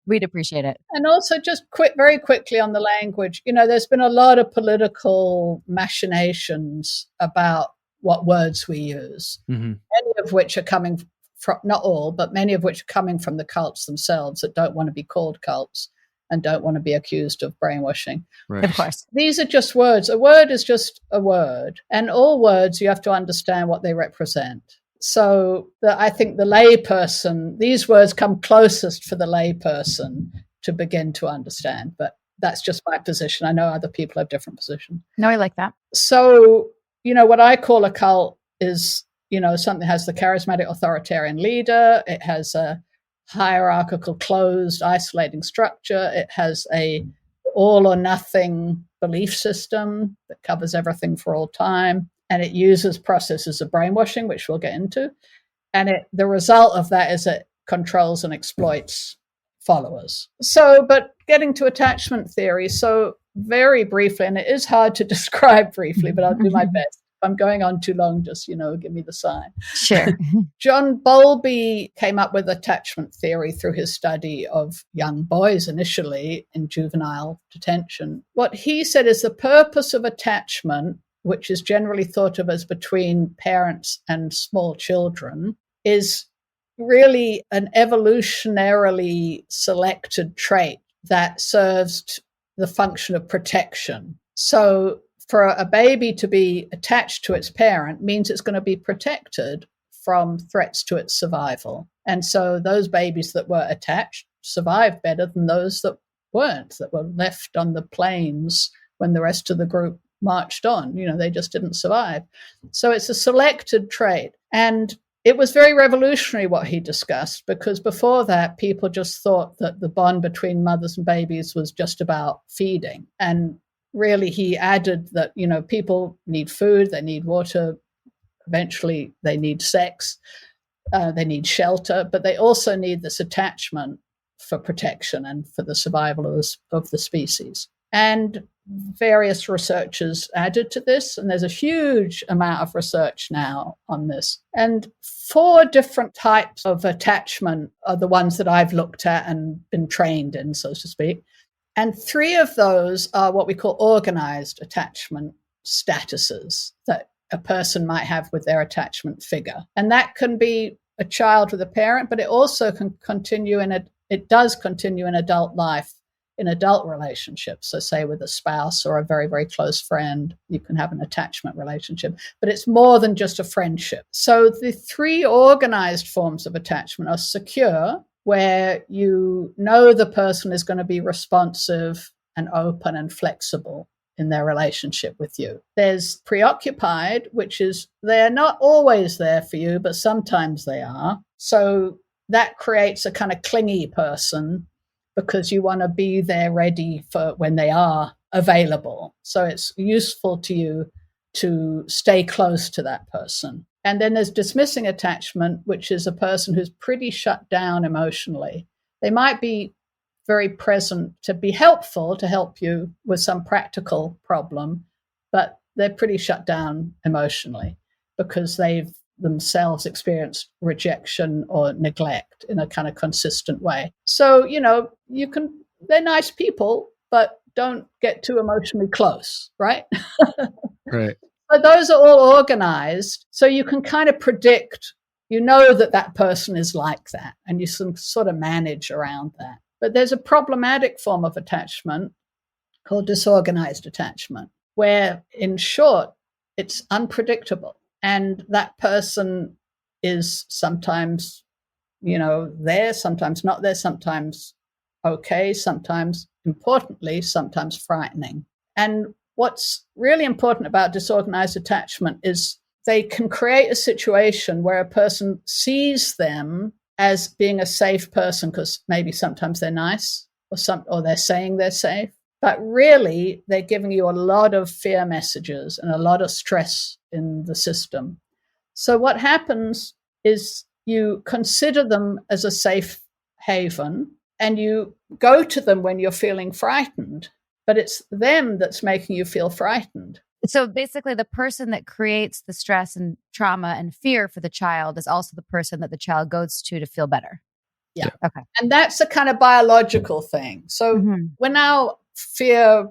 we'd appreciate it. And also just very quickly on the language, there's been a lot of political machinations about what words we use, many of which are coming from, not all, but many of which are coming from the cults themselves that don't want to be called cults and don't want to be accused of brainwashing. Right. Of course. These are just words. A word is just a word. And all words, you have to understand what they represent. So I think the layperson, these words come closest for the layperson to begin to understand. But that's just my position. I know other people have different positions. No, I like that. So, what I call a cult is, something that has the charismatic authoritarian leader. It has a hierarchical, closed, isolating structure. It has a all or nothing belief system that covers everything for all time. And it uses processes of brainwashing, which we'll get into. And the result of that is it controls and exploits followers. So, but getting to attachment theory, so very briefly, and it is hard to describe briefly, but I'll do my best. If I'm going on too long, just, give me the sign. Sure. John Bowlby came up with attachment theory through his study of young boys initially in juvenile detention. What he said is the purpose of attachment, which is generally thought of as between parents and small children, is really an evolutionarily selected trait that serves the function of protection. So for a baby to be attached to its parent means it's going to be protected from threats to its survival. And so those babies that were attached survived better than those that weren't, that were left on the plains when the rest of the group marched on. They just didn't survive. So it's a selected trait. And it was very revolutionary what he discussed, because before that, people just thought that the bond between mothers and babies was just about feeding. And really, he added that, people need food, they need water, eventually they need sex, they need shelter, but they also need this attachment for protection and for the survival of the species. And various researchers added to this, and there's a huge amount of research now on this. And 4 different types of attachment are the ones that I've looked at and been trained in, so to speak. And 3 of those are what we call organized attachment statuses that a person might have with their attachment figure. And that can be a child with a parent, but it also can continue it does continue in adult life, in adult relationships. So say with a spouse or a very, very close friend, you can have an attachment relationship, but it's more than just a friendship. So the 3 organized forms of attachment are secure, where you know the person is going to be responsive and open and flexible in their relationship with you. There's preoccupied, which is they're not always there for you, but sometimes they are. So that creates a kind of clingy person because you want to be there ready for when they are available. So it's useful to you to stay close to that person. And then there's dismissing attachment, which is a person who's pretty shut down emotionally. They might be very present to be helpful, to help you with some practical problem, but they're pretty shut down emotionally because they've themselves experienced rejection or neglect in a kind of consistent way. So, they're nice people, but don't get too emotionally close, right? Right. But those are all organized, so you can kind of predict, that person is like that, and you can sort of manage around that. But there's a problematic form of attachment called disorganized attachment, where, in short, it's unpredictable. And that person is sometimes, there, sometimes not there, sometimes okay, sometimes importantly, sometimes frightening. And what's really important about disorganized attachment is they can create a situation where a person sees them as being a safe person because maybe sometimes they're nice or they're saying they're safe. But really, they're giving you a lot of fear messages and a lot of stress in the system. So what happens is you consider them as a safe haven and you go to them when you're feeling frightened, but it's them that's making you feel frightened. So basically, the person that creates the stress and trauma and fear for the child is also the person that the child goes to feel better. Yeah. Okay. And that's a kind of biological thing. So when our fear,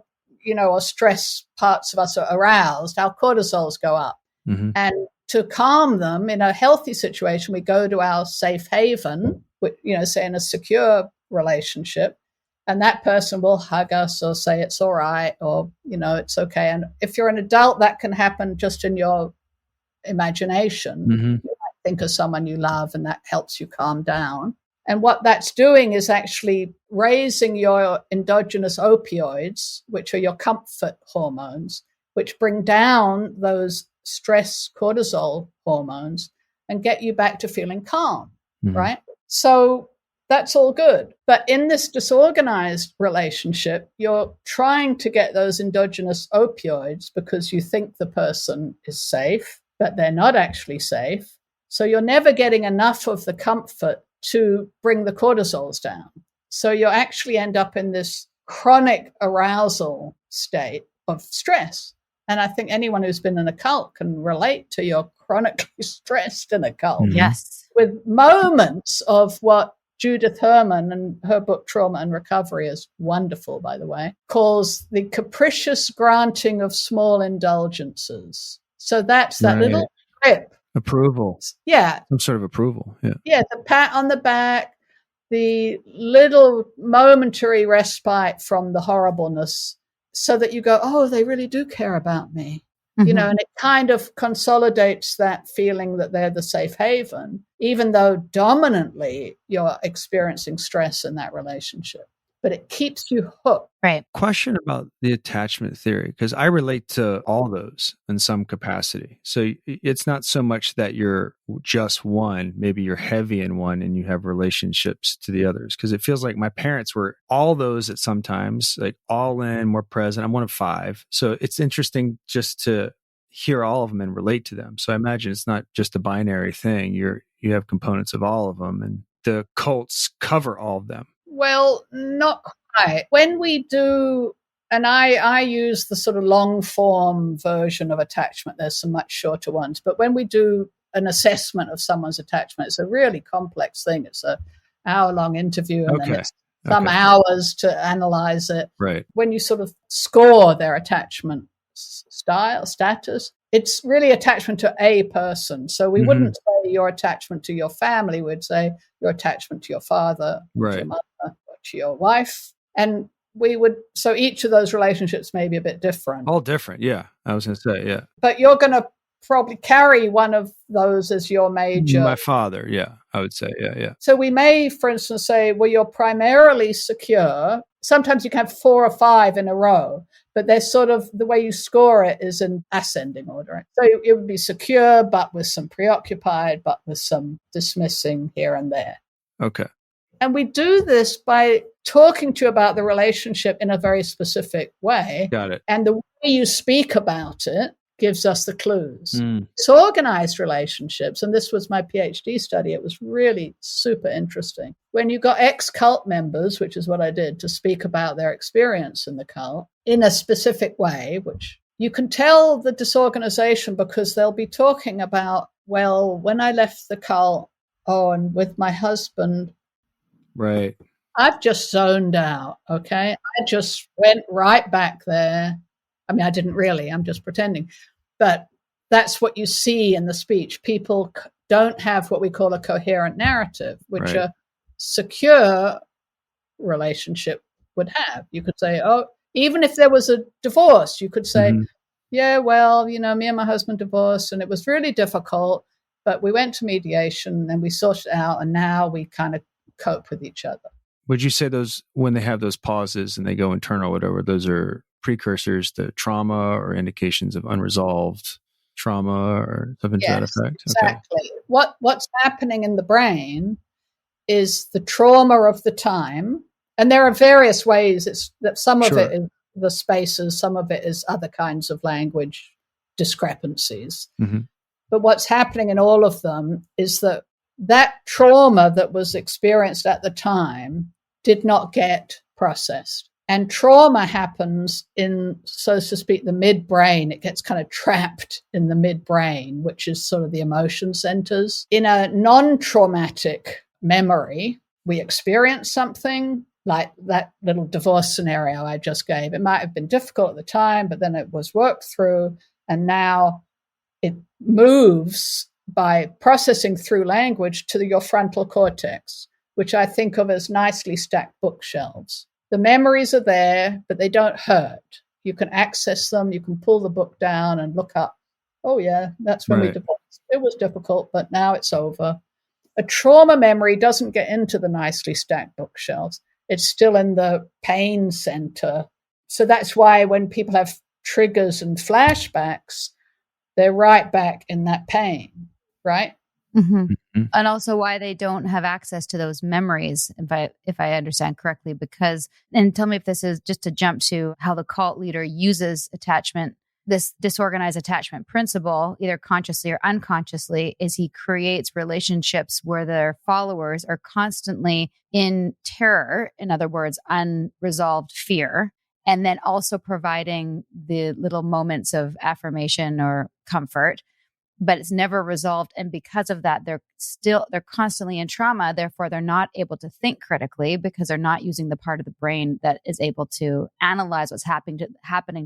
or stress parts of us are aroused, our cortisols go up. Mm-hmm. And to calm them in a healthy situation, we go to our safe haven, say in a secure relationship, and that person will hug us or say it's all right or, it's okay. And if you're an adult, that can happen just in your imagination. Mm-hmm. You might think of someone you love and that helps you calm down. And what that's doing is actually raising your endogenous opioids, which are your comfort hormones, which bring down those stress cortisol hormones and get you back to feeling calm, right? So that's all good. But in this disorganized relationship, you're trying to get those endogenous opioids because you think the person is safe, but they're not actually safe. So you're never getting enough of the comfort to bring the cortisols down. So you actually end up in this chronic arousal state of stress. And I think anyone who's been in a cult can relate to you're chronically stressed in a cult. Mm-hmm. Yes. With moments of what Judith Herman, and her book Trauma and Recovery is wonderful, by the way, calls the capricious granting of small indulgences. So that's that little trip. Approval. Yeah. Some sort of approval. Yeah. Yeah. The pat on the back, the little momentary respite from the horribleness so that you go, oh, they really do care about me. Mm-hmm. And it kind of consolidates that feeling that they're the safe haven, even though dominantly you're experiencing stress in that relationship. But it keeps you hooked. Right. Question about the attachment theory, because I relate to all those in some capacity. So it's not so much that you're just one, maybe you're heavy in one and you have relationships to the others. Because it feels like my parents were all those at sometimes, like all in, more present. I'm one of 5. So it's interesting just to hear all of them and relate to them. So I imagine it's not just a binary thing. You have components of all of them, and the cults cover all of them. Well, not quite. When we do, and I use the sort of long form version of attachment, there's some much shorter ones, but when we do an assessment of someone's attachment, it's a really complex thing. It's an hour-long interview and then it's some hours to analyze it. Right. When you sort of score their attachment status, it's really attachment to a person. So we wouldn't say your attachment to your family, we'd say your attachment to your father, to your mother, to your wife. And we would, so each of those relationships may be a bit different. All different, yeah. I was going to say, yeah. But you're going to probably carry one of those as your major. My father, yeah, I would say, yeah. So we may, for instance, say, well, you're primarily secure. Sometimes you can have 4 or 5 in a row, but they're sort of, the way you score it is in ascending order. So it would be secure, but with some preoccupied, but with some dismissing here and there. Okay. And we do this by talking to you about the relationship in a very specific way. Got it. And the way you speak about it gives us the clues. It's organized relationships, and this was my PhD study. It was really super interesting. When you got ex-cult members, which is what I did, to speak about their experience in the cult in a specific way, which you can tell the disorganization because they'll be talking about, well, when I left the cult, and with my husband, right, I've just zoned out, okay? I just went right back there. I mean, I didn't really, I'm just pretending. But that's what you see in the speech. People don't have what we call a coherent narrative, which are secure relationship would have. You could say, oh, even if there was a divorce, you could say, yeah, well, me and my husband divorced and it was really difficult, but we went to mediation and we sorted it out and now we kind of cope with each other. Would you say those, when they have those pauses and they go internal, whatever, those are precursors to trauma or indications of unresolved trauma or something to that effect? Exactly. Okay. What's happening in the brain is the trauma of the time. And there are various ways. Some of it is the spaces, some of it is other kinds of language discrepancies. But what's happening in all of them is that trauma that was experienced at the time did not get processed. And trauma happens in, so to speak, the midbrain. It gets kind of trapped in the midbrain, which is sort of the emotion centers. In a non-traumatic memory, we experience something like that little divorce scenario I just gave. It might have been difficult at the time, but then it was worked through, and now it moves by processing through language to your frontal cortex, which I think of as nicely stacked bookshelves. The memories are there, but they don't hurt. You can access them. You can pull the book down and look up, oh, yeah, that's when we divorced. It was difficult, but now it's over. A trauma memory doesn't get into the nicely stacked bookshelves. It's still in the pain center. So that's why when people have triggers and flashbacks, they're right back in that pain, right? And also why they don't have access to those memories, if I understand correctly, because, and tell me if this is just to jump to how the cult leader uses attachment, this disorganized attachment principle, either consciously or unconsciously, is he creates relationships where their followers are constantly in terror, in other words, unresolved fear, and then also providing the little moments of affirmation or comfort, but it's never resolved. And because of that, they're constantly in trauma. Therefore, they're not able to think critically because they're not using the part of the brain that is able to analyze what's happening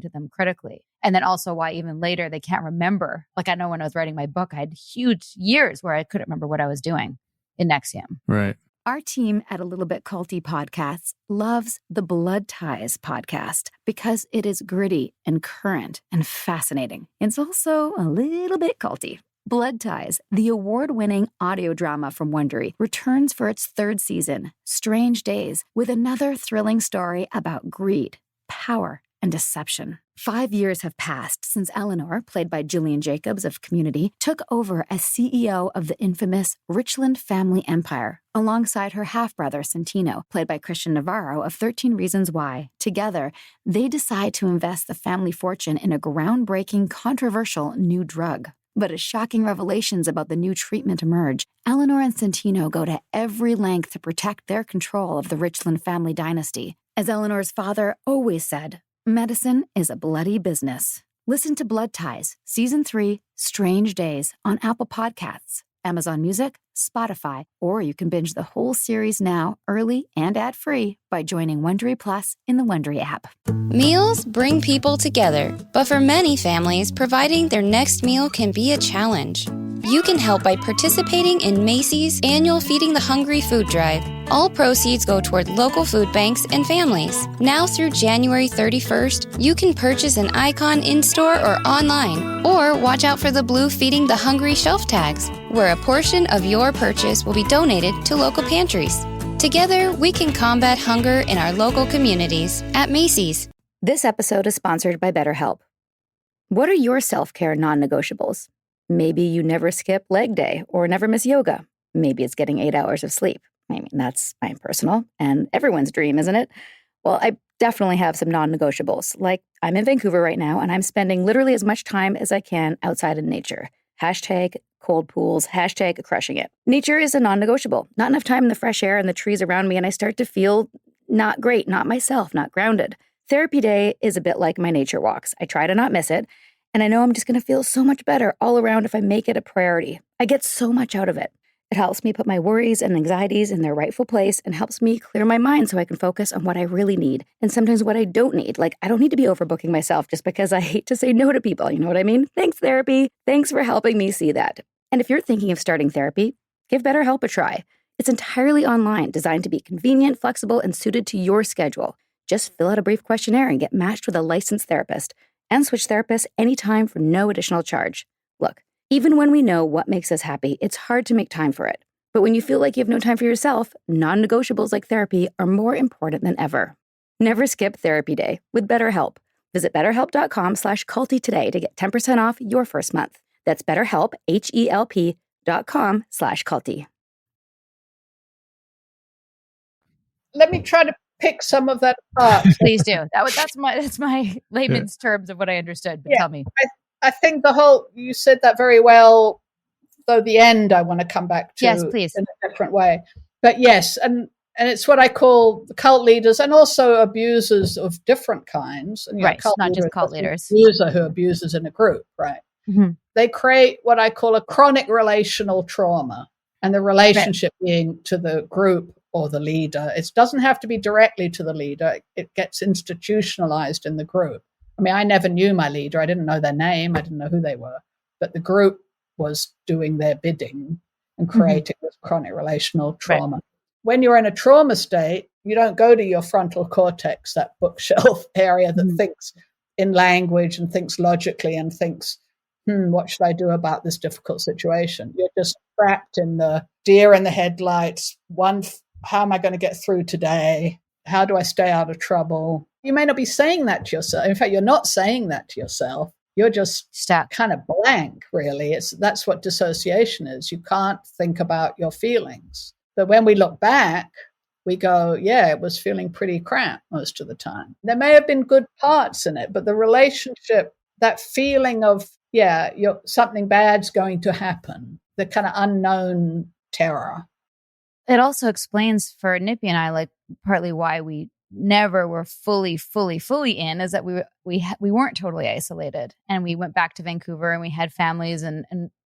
to them critically. And then also why even later they can't remember. Like I know when I was writing my book, I had huge years where I couldn't remember what I was doing in Nexium. Right. Our team at A Little Bit Culty Podcasts loves the Blood Ties podcast because it is gritty and current and fascinating. It's also a little bit culty. Blood Ties, the award-winning audio drama from Wondery, returns for its third season, Strange Days, with another thrilling story about greed, power, and deception. 5 years have passed since Eleanor, played by Gillian Jacobs of Community, took over as CEO of the infamous Richland family empire, alongside her half-brother Santino, played by Christian Navarro of 13 Reasons Why. Together, they decide to invest the family fortune in a groundbreaking, controversial new drug. But as shocking revelations about the new treatment emerge, Eleanor and Santino go to every length to protect their control of the Richland family dynasty. As Eleanor's father always said, medicine is a bloody business. Listen to Blood Ties, Season 3, Strange Days, on Apple Podcasts, Amazon Music, Spotify, or you can binge the whole series now, early and ad-free, by joining Wondery Plus in the Wondery app. Meals bring people together, but for many families, providing their next meal can be a challenge. You can help by participating in Macy's annual Feeding the Hungry food drive. All proceeds go toward local food banks and families. Now through January 31st, you can purchase an icon in-store or online, or watch out for the blue Feeding the Hungry shelf tags, where a portion of your purchase will be donated to local pantries. Together, we can combat hunger in our local communities at Macy's. This episode is sponsored by BetterHelp. What are your self-care non-negotiables? Maybe you never skip leg day or never miss yoga. Maybe it's getting 8 hours of sleep. I mean, that's my personal and everyone's dream, isn't it? Well, I definitely have some non-negotiables. Like, I'm in Vancouver right now, and I'm spending literally as much time as I can outside in nature. Hashtag cold pools, hashtag crushing it. Nature is a non-negotiable. Not enough time in the fresh air and the trees around me, and I start to feel not great, not myself, not grounded. Therapy day is a bit like my nature walks. I try to not miss it, and I know I'm just going to feel so much better all around if I make it a priority. I get so much out of it. It helps me put my worries and anxieties in their rightful place and helps me clear my mind so I can focus on what I really need and sometimes what I don't need. Like, I don't need to be overbooking myself just because I hate to say no to people. You know what I mean? Thanks, therapy. Thanks for helping me see that. And if you're thinking of starting therapy, give BetterHelp a try. It's entirely online, designed to be convenient, flexible, and suited to your schedule. Just fill out a brief questionnaire and get matched with a licensed therapist, and switch therapists anytime for no additional charge. Look, even when we know what makes us happy, it's hard to make time for it. But when you feel like you have no time for yourself, non-negotiables like therapy are more important than ever. Never skip therapy day with BetterHelp. Visit betterhelp.com/culty today to get 10% off your first month. That's BetterHelp, HELP.com/culty. Let me try to pick some of that apart. Please do. That's my layman's terms of what I understood. But tell me. I think you said that very well, though the end I want to come back to yes, please. in a different way. But yes, and it's what I call the cult leaders and also abusers of different kinds. And, right, not just cult leaders. Abuser who abuses in a group, right? Mm-hmm. They create what I call a chronic relational trauma, and the relationship being to the group or the leader. It doesn't have to be directly to the leader. It gets institutionalized in the group. I mean, I never knew my leader. I didn't know their name. I didn't know who they were. But the group was doing their bidding and creating this chronic relational trauma. Right. When you're in a trauma state, you don't go to your frontal cortex, that bookshelf area that thinks in language and thinks logically and thinks, what should I do about this difficult situation? You're just trapped in the deer in the headlights. How am I going to get through today? How do I stay out of trouble? You may not be saying that to yourself. In fact, you're not saying that to yourself. You're just stuck, kind of blank, really. That's what dissociation is. You can't think about your feelings. But when we look back, we go, yeah, it was feeling pretty crap most of the time. There may have been good parts in it, but the relationship, that feeling of, something bad's going to happen, the kind of unknown terror. It also explains for Nippy and I, like, partly why we never were fully in, is that we weren't totally isolated, and we went back to Vancouver and we had families and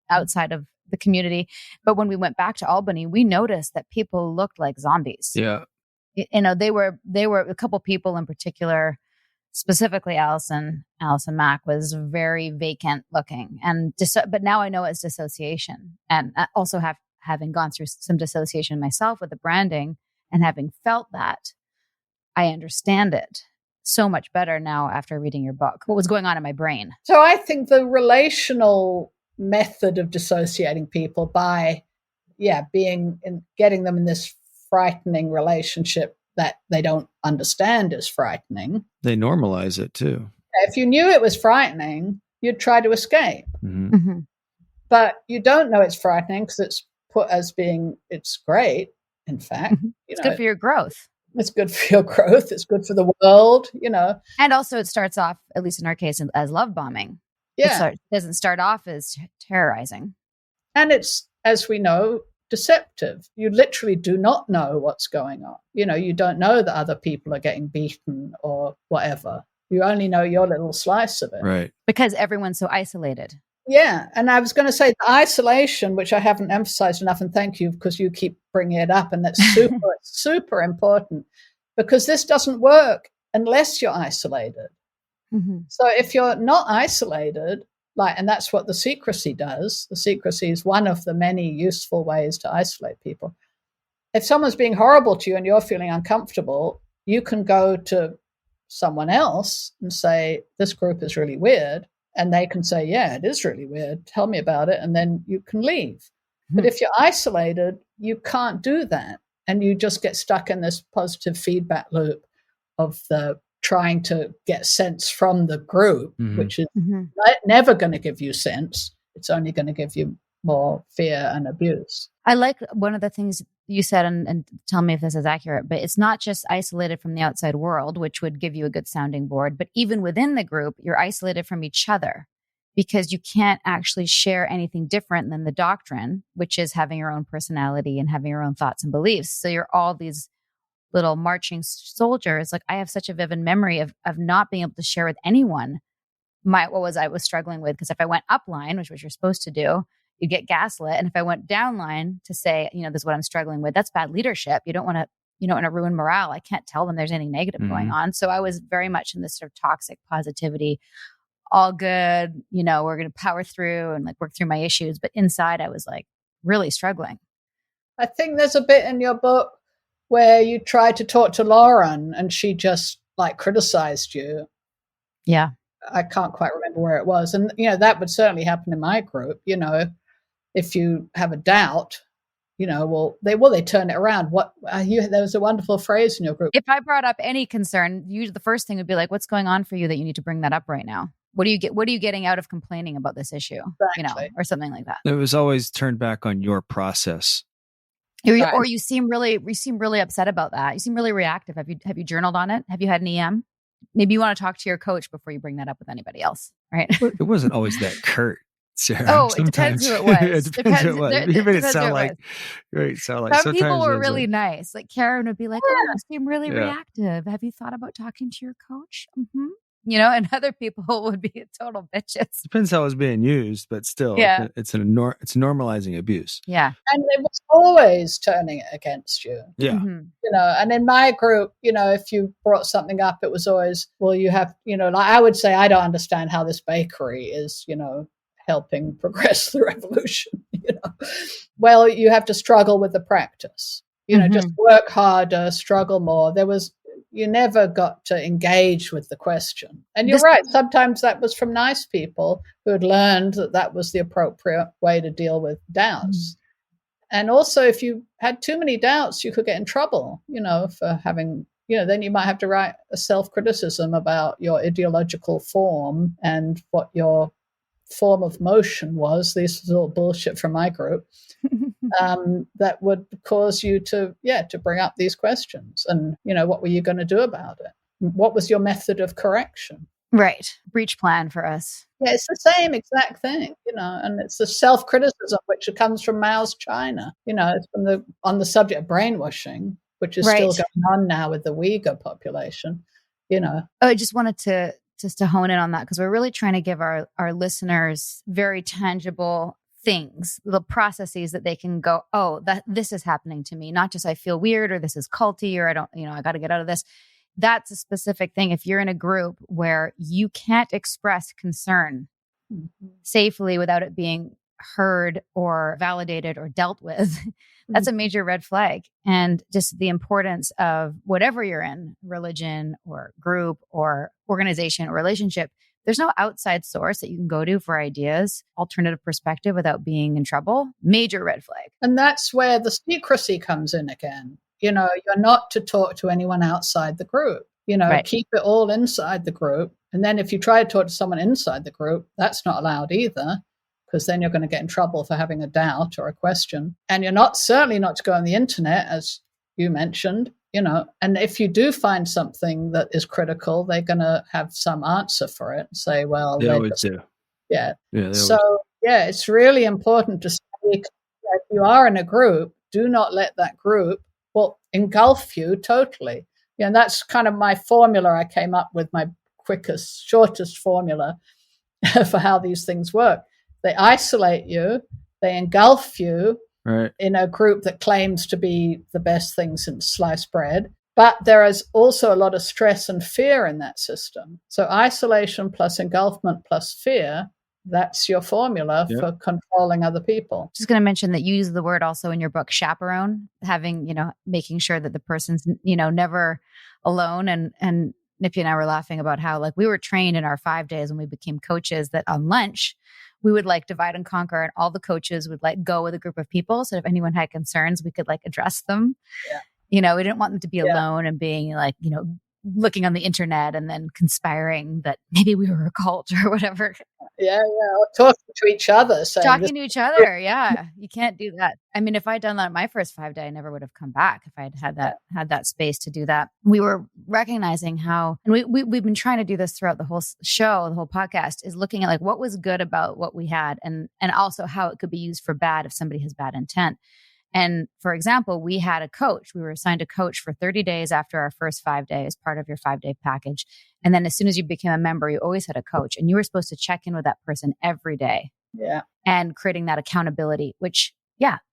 outside of the community. But when we went back to Albany, we noticed that people looked like zombies. Yeah. They were a couple people in particular, specifically Allison Mack, was very vacant looking. But now I know it's dissociation. And also having gone through some dissociation myself with the branding and having felt that, I understand it so much better now after reading your book, what was going on in my brain. So I think the relational method of dissociating people by, getting them in this frightening relationship that they don't understand is frightening. They normalize it too. If you knew it was frightening, you'd try to escape. Mm-hmm. Mm-hmm. But you don't know it's frightening because it's put as being, it's great, in fact. It's good for your growth. It's good for your growth. It's good for the world, And also it starts off, at least in our case, as love bombing. Yeah. It doesn't start off as terrorizing. And it's, as we know, deceptive. You literally do not know what's going on. You don't know that other people are getting beaten or whatever. You only know your little slice of it. Right. Because everyone's so isolated. Yeah. And I was going to say the isolation, which I haven't emphasized enough, and thank you because you keep bringing it up. And that's super important, because this doesn't work unless you're isolated. Mm-hmm. So if you're not isolated, and that's what the secrecy does. The secrecy is one of the many useful ways to isolate people. If someone's being horrible to you and you're feeling uncomfortable, you can go to someone else and say, this group is really weird. And they can say, yeah, it is really weird. Tell me about it. And then you can leave. Mm-hmm. But if you're isolated, you can't do that. And you just get stuck in this positive feedback loop of the trying to get sense from the group, which is never going to give you sense. It's only going to give you more fear and abuse. I like one of the things you said, and tell me if this is accurate, but it's not just isolated from the outside world, which would give you a good sounding board, but even within the group, you're isolated from each other because you can't actually share anything different than the doctrine, which is having your own personality and having your own thoughts and beliefs. So you're all these little marching soldiers. Like, I have such a vivid memory of not being able to share with anyone I was struggling with, because if I went upline, which you're supposed to do, you get gaslit. And if I went downline to say, this is what I'm struggling with, that's bad leadership. You don't want to ruin morale. I can't tell them there's anything negative going on. So I was very much in this sort of toxic positivity, all good, we're going to power through and work through my issues. But inside I was really struggling. I think there's a bit in your book where you tried to talk to Lauren and she just like criticized you. Yeah. I can't quite remember where it was. And, that would certainly happen in my group. If you have a doubt, they turn it around. There was a wonderful phrase in your group. If I brought up any concern, the first thing would be like, what's going on for you that you need to bring that up right now? What are you getting out of complaining about this issue? Exactly. Or something like that. It was always turned back on your process. Or you seem really upset about that. You seem really reactive. Have you journaled on it? Have you had an EM? Maybe you want to talk to your coach before you bring that up with anybody else, right? It wasn't always that curt, Sarah. Oh, it depends who it was. It depends who it was. You made it sound like. Some people were really nice. Like Karen would be like, "Oh, you seem really reactive. Have you thought about talking to your coach?" Mm-hmm. And other people would be total bitches. Depends how it's being used, but still, it's normalizing abuse. Yeah, and it was always turning it against you. Yeah, and in my group, if you brought something up, it was always, well, you have, like I would say, I don't understand how this bakery is, helping progress the revolution. Well, you have to struggle with the practice. Just work harder, struggle more. You never got to engage with the question. And you're right. Sometimes that was from nice people who had learned that was the appropriate way to deal with doubts. And also, if you had too many doubts, you could get in trouble, for having, then you might have to write a self-criticism about your ideological form and what your form of motion was. This was all bullshit from my group. That would cause you to bring up these questions. And, what were you going to do about it? What was your method of correction? Right. Breach plan for us. Yeah, it's the same exact thing, and it's the self-criticism, which comes from Mao's China. It's on the subject of brainwashing, which is still going on now with the Uyghur population, I just wanted to hone in on that, because we're really trying to give our listeners very tangible things, little processes that they can go, oh, this is happening to me. Not just I feel weird, or this is culty, or I don't, I got to get out of this. That's a specific thing. If you're in a group where you can't express concern safely without it being heard or validated or dealt with, that's a major red flag. And just the importance of whatever you're in, religion or group or organization or relationship, there's no outside source that you can go to for ideas, alternative perspective without being in trouble. Major red flag. And that's where the secrecy comes in again. You're not to talk to anyone outside the group. Keep it all inside the group. And then if you try to talk to someone inside the group, that's not allowed either, because then you're going to get in trouble for having a doubt or a question. And you're certainly not to go on the internet, as you mentioned, and if you do find something that is critical, they're going to have some answer for it and say, well, they always do. Yeah. It's really important to say, if you are in a group, do not let that group engulf you totally. And that's kind of my formula I came up with, my shortest formula for how these things work. They isolate you, they engulf you in a group that claims to be the best thing since sliced bread. But there is also a lot of stress and fear in that system. So isolation plus engulfment plus fear, that's your formula for controlling other people. Just going to mention that you use the word also in your book, chaperone, having, making sure that the person's, never alone. And Nippy and I were laughing about how, like, we were trained in our 5 days when we became coaches that on lunch, we would divide and conquer, and all the coaches would go with a group of people. So if anyone had concerns, we could address them. Yeah. We didn't want them to be alone and being looking on the internet and then conspiring that maybe we were a cult or whatever. Yeah. Or talking to each other. Talking to each other. Yeah. You can't do that. I mean, if I'd done that my first 5 day, I never would have come back if I'd had that space to do that. We were recognizing how, and we've been trying to do this throughout the whole show, the whole podcast, is looking at what was good about what we had, and also how it could be used for bad if somebody has bad intent. And for example, we had a coach. We were assigned a coach for 30 days after our first 5 days, part of your 5-day package. And then as soon as you became a member, you always had a coach, and you were supposed to check in with that person every day. Yeah. And creating that accountability, which,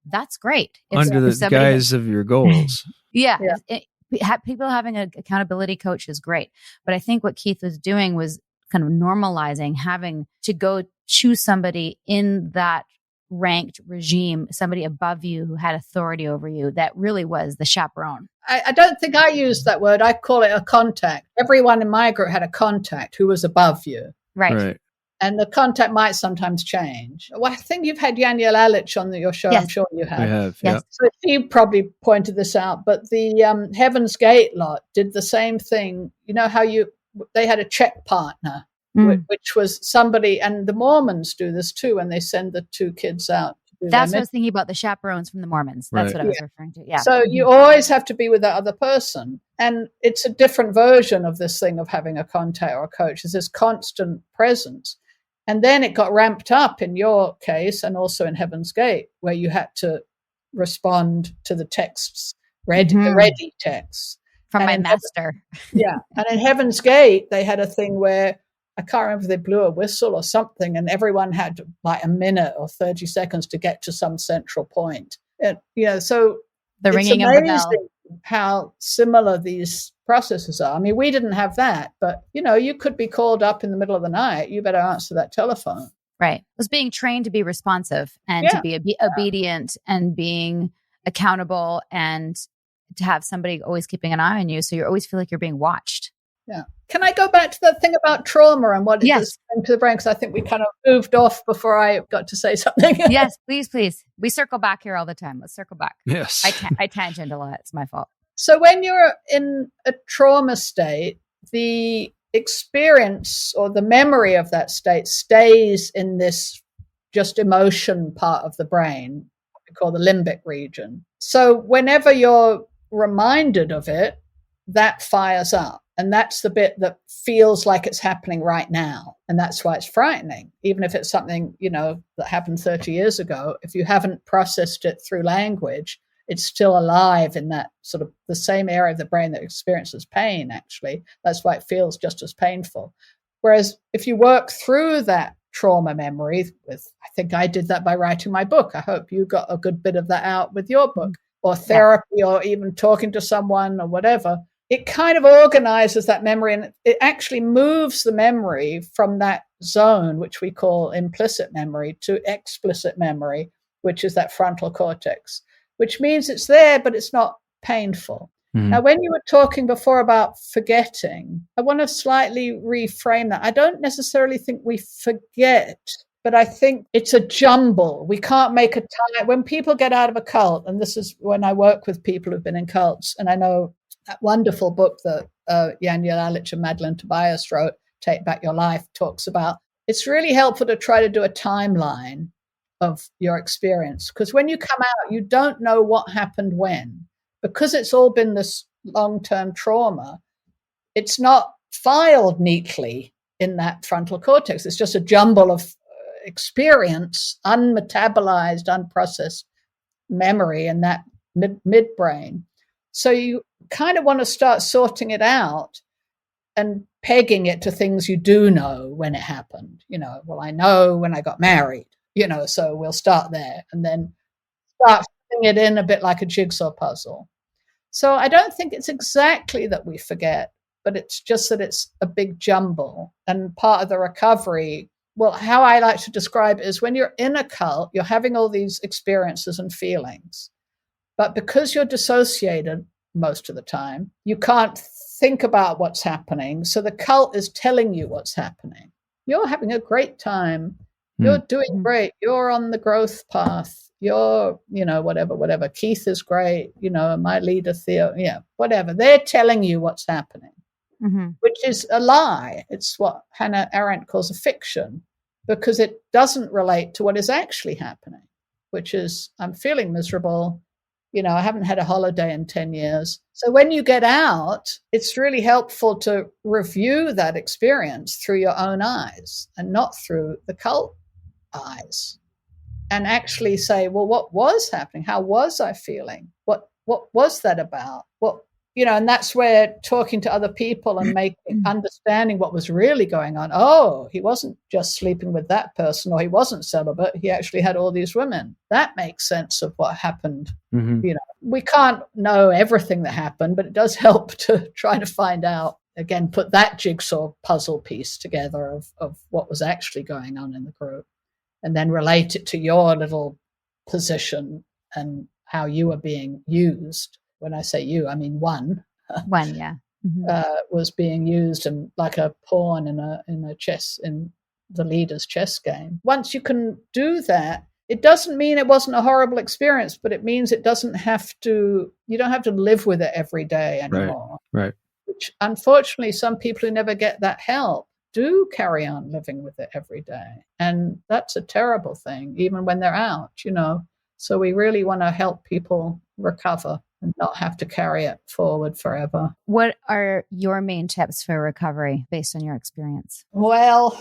that's great. Under the guise of your goals. People having an accountability coach is great. But I think what Keith was doing was kind of normalizing having to go choose somebody in that ranked regime, somebody above you who had authority over you, that really was the chaperone. I don't think I use that word. I call it a contact. Everyone in my group had a contact who was above you. Right. And the contact might sometimes change. Well, I think you've had Yaniel Alich on your show. Yes. I'm sure you have. We have, Yes. So he probably pointed this out. But the Heaven's Gate lot did the same thing. You know how they had a check partner, which was somebody, and the Mormons do this too when they send the two kids out. That's what I was thinking about, the chaperones from the Mormons. That's what I was referring to. Yeah. So you always have to be with that other person. And it's a different version of this thing of having a contact or a coach. There's this constant presence. And then it got ramped up in your case and also in Heaven's Gate, where you had to respond to the texts, the ready texts. From my master. Yeah. And in Heaven's Gate, they had a thing where, I can't remember if they blew a whistle or something, and everyone had like a minute or 30 seconds to get to some central point. And, so the ringing of the bell. How similar these processes are. I mean, we didn't have that, but, you could be called up in the middle of the night. You better answer that telephone. Right. It was being trained to be responsive and to be obedient and being accountable and to have somebody always keeping an eye on you. So you always feel like you're being watched. Yeah. Can I go back to the thing about trauma and what it does to the brain? Because I think we kind of moved off before I got to say something. Yes, please. We circle back here all the time. Let's circle back. Yes. I tangent a lot. It's my fault. So when you're in a trauma state, the experience or the memory of that state stays in this just emotion part of the brain, what we call the limbic region. So whenever you're reminded of it, that fires up. And that's the bit that feels like it's happening right now. And that's why it's frightening. Even if it's something, that happened 30 years ago, if you haven't processed it through language, it's still alive in that sort of the same area of the brain that experiences pain, actually. That's why it feels just as painful. Whereas if you work through that trauma memory I think I did that by writing my book. I hope you got a good bit of that out with your book, or therapy, or even talking to someone or whatever. It kind of organizes that memory, and it actually moves the memory from that zone, which we call implicit memory, to explicit memory, which is that frontal cortex, which means it's there, but it's not painful. Now, when you were talking before about forgetting, I want to slightly reframe that. I don't necessarily think we forget, but I think it's a jumble. We can't make a time. When people get out of a cult, and this is when I work with people who've been in cults, and I know that wonderful book that Yaniel Alich and Madeline Tobias wrote, Take Back Your Life, talks about. It's really helpful to try to do a timeline of your experience, because when you come out, you don't know what happened when. Because it's all been this long-term trauma, it's not filed neatly in that frontal cortex. It's just a jumble of experience, unmetabolized, unprocessed memory in that midbrain. So you kind of want to start sorting it out and pegging it to things you do know when it happened. Well, I know when I got married, so we'll start there and then start fitting it in a bit like a jigsaw puzzle. So I don't think it's exactly that we forget, but it's just that it's a big jumble. And part of the recovery, well, how I like to describe it is when you're in a cult, you're having all these experiences and feelings. But because you're dissociated most of the time, you can't think about what's happening. So the cult is telling you what's happening. You're having a great time. You're doing great. You're on the growth path. You're, whatever. Keith is great. My leader, Theo, whatever. They're telling you what's happening, which is a lie. It's what Hannah Arendt calls a fiction, because it doesn't relate to what is actually happening, which is I'm feeling miserable. I haven't had a holiday in 10 years. So when you get out, it's really helpful to review that experience through your own eyes and not through the cult eyes, and actually say, well, what was happening? How was I feeling? What was that about? And that's where talking to other people and understanding what was really going on. Oh, he wasn't just sleeping with that person, or he wasn't celibate. He actually had all these women. That makes sense of what happened. We can't know everything that happened, but it does help to try to find out, again, put that jigsaw puzzle piece together of what was actually going on in the group. and then relate it to your little position and how you are being used. When I say you, I mean one. One, yeah. Was being used and like a pawn in the leader's chess game. Once you can do that, it doesn't mean it wasn't a horrible experience, but it means you don't have to live with it every day anymore. Right. Which unfortunately, some people who never get that help do carry on living with it every day. And that's a terrible thing, even when they're out, So we really want to help people recover and not have to carry it forward forever. What are your main tips for recovery based on your experience? Well,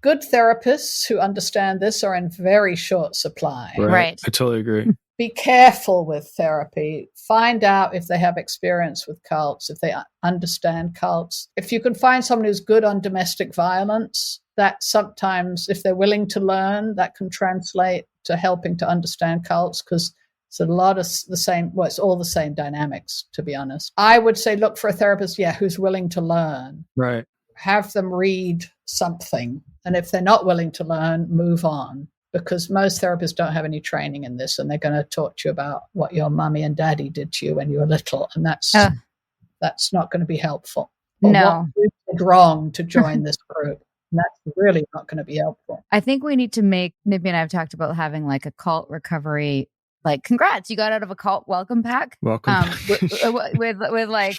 good therapists who understand this are in very short supply. Right. I totally agree. Be careful with therapy. Find out if they have experience with cults, if they understand cults. If you can find someone who's good on domestic violence, that sometimes, if they're willing to learn, that can translate to helping to understand cults, because it's a lot of the same, it's all the same dynamics, to be honest. I would say look for a therapist, who's willing to learn. Right. Have them read something. And if they're not willing to learn, move on. Because most therapists don't have any training in this, and they're going to talk to you about what your mummy and daddy did to you when you were little. And that's not going to be helpful. Or no. what you did wrong to join this group. And that's really not going to be helpful. I think we need to Nippy and I have talked about having like a cult recovery, like, congrats, you got out of a cult welcome pack. Welcome. With like,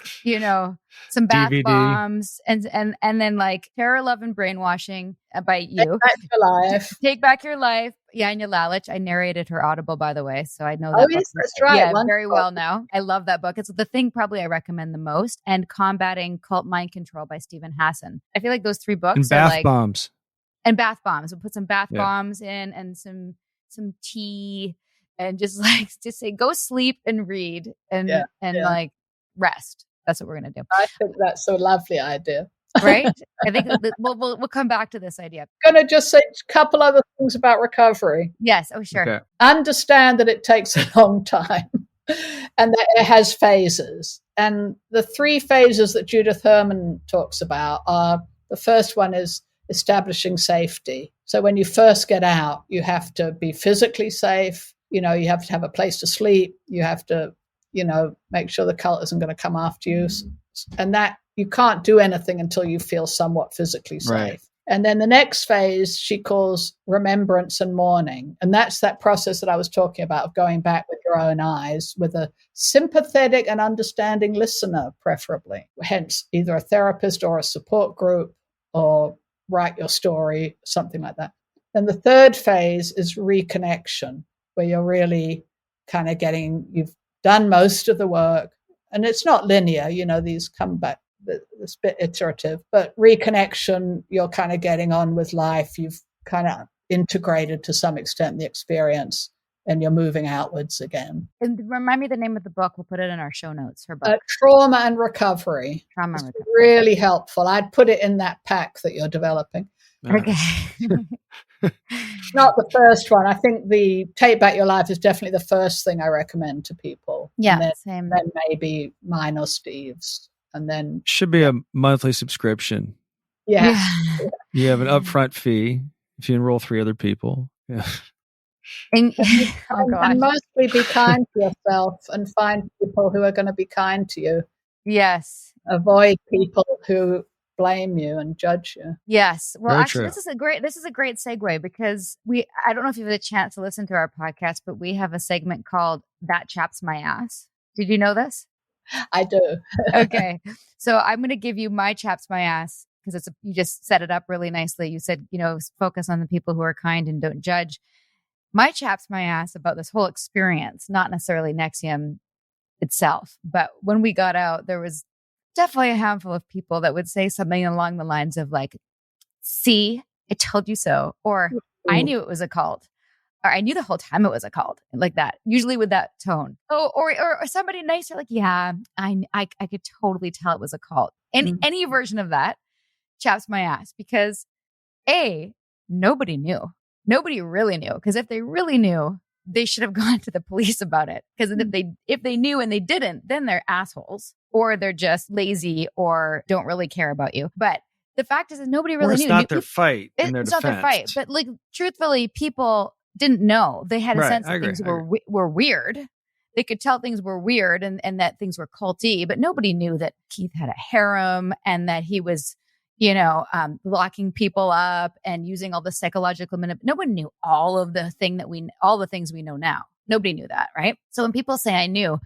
some bath DVD. bombs and then like Terror, Love, and Brainwashing by you. Take back your life. Take Back Your Life. Yanya Lalich. I narrated her Audible, by the way, so I know that book. Yes, that's right. Yeah, very well now. I love that book. It's the thing probably I recommend the most. And Combating Cult Mind Control by Stephen Hassan. I feel like those 3 books and bath bombs. And bath bombs. We'll put some bath bombs in and some tea. And just say, go sleep and read and like rest. That's what we're going to do. I think that's a lovely idea. Right? I think we'll come back to this idea. I'm going to just say a couple other things about recovery. Yes. Oh, sure. Okay. Understand that it takes a long time and that it has phases. And the 3 phases that Judith Herman talks about are, the first one is establishing safety. So when you first get out, you have to be physically safe. You have to have a place to sleep. You have to, make sure the cult isn't going to come after you. And that you can't do anything until you feel somewhat physically safe. Right. And then the next phase she calls remembrance and mourning. And that's that process that I was talking about of going back with your own eyes with a sympathetic and understanding listener, preferably. Hence, either a therapist or a support group, or write your story, something like that. And the third phase is reconnection, where you're really kind of you've done most of the work. And it's not linear, these come back, it's a bit iterative, but reconnection, you're kind of getting on with life. You've kind of integrated to some extent the experience, and you're moving outwards again. And remind me the name of the book. We'll put it in our show notes. Her book. Trauma and Recovery. Trauma and Recovery. Really helpful. I'd put it in that pack that you're developing. Okay. Not the first one. I think the Take Back Your Life is definitely the first thing I recommend to people. Yeah, same. Then maybe mine or Steve's. And then should be a monthly subscription. Yeah. You have an upfront fee if you enroll 3 other people. Yeah. And mostly be kind to yourself and find people who are going to be kind to you. Yes. Avoid people who blame you and judge you. Yes. Well, Very actually, true. this is a great segue, because I don't know if you've had a chance to listen to our podcast, but we have a segment called That Chaps My Ass. Did you know this? I do. Okay. So I'm going to give you my chaps my ass, because you just set it up really nicely. You said, focus on the people who are kind and don't judge. My chaps my ass about this whole experience, not necessarily NXIVM itself, but when we got out, there was definitely a handful of people that would say something along the lines of like, see, I told you so. Or I knew it was a cult. Or I knew the whole time it was a cult, like that, usually with that tone. Oh, or somebody nicer, like, yeah, I could totally tell it was a cult. And any version of that chaps my ass, because nobody knew. Nobody really knew. Because if they really knew, they should have gone to the police about it. Because if they knew and they didn't, then they're assholes, or they're just lazy or don't really care about you. But the fact is that nobody Or really it's knew. not their fight in their It's defense. not their fight, but like truthfully, people didn't know. They had a Right, sense I that agree, things I were weird. They could tell things were weird and that things were culty, but nobody knew that Keith had a harem and that he was, locking people up and using all the psychological no one knew all the things we know now. Nobody knew that, right? So when people say I knew,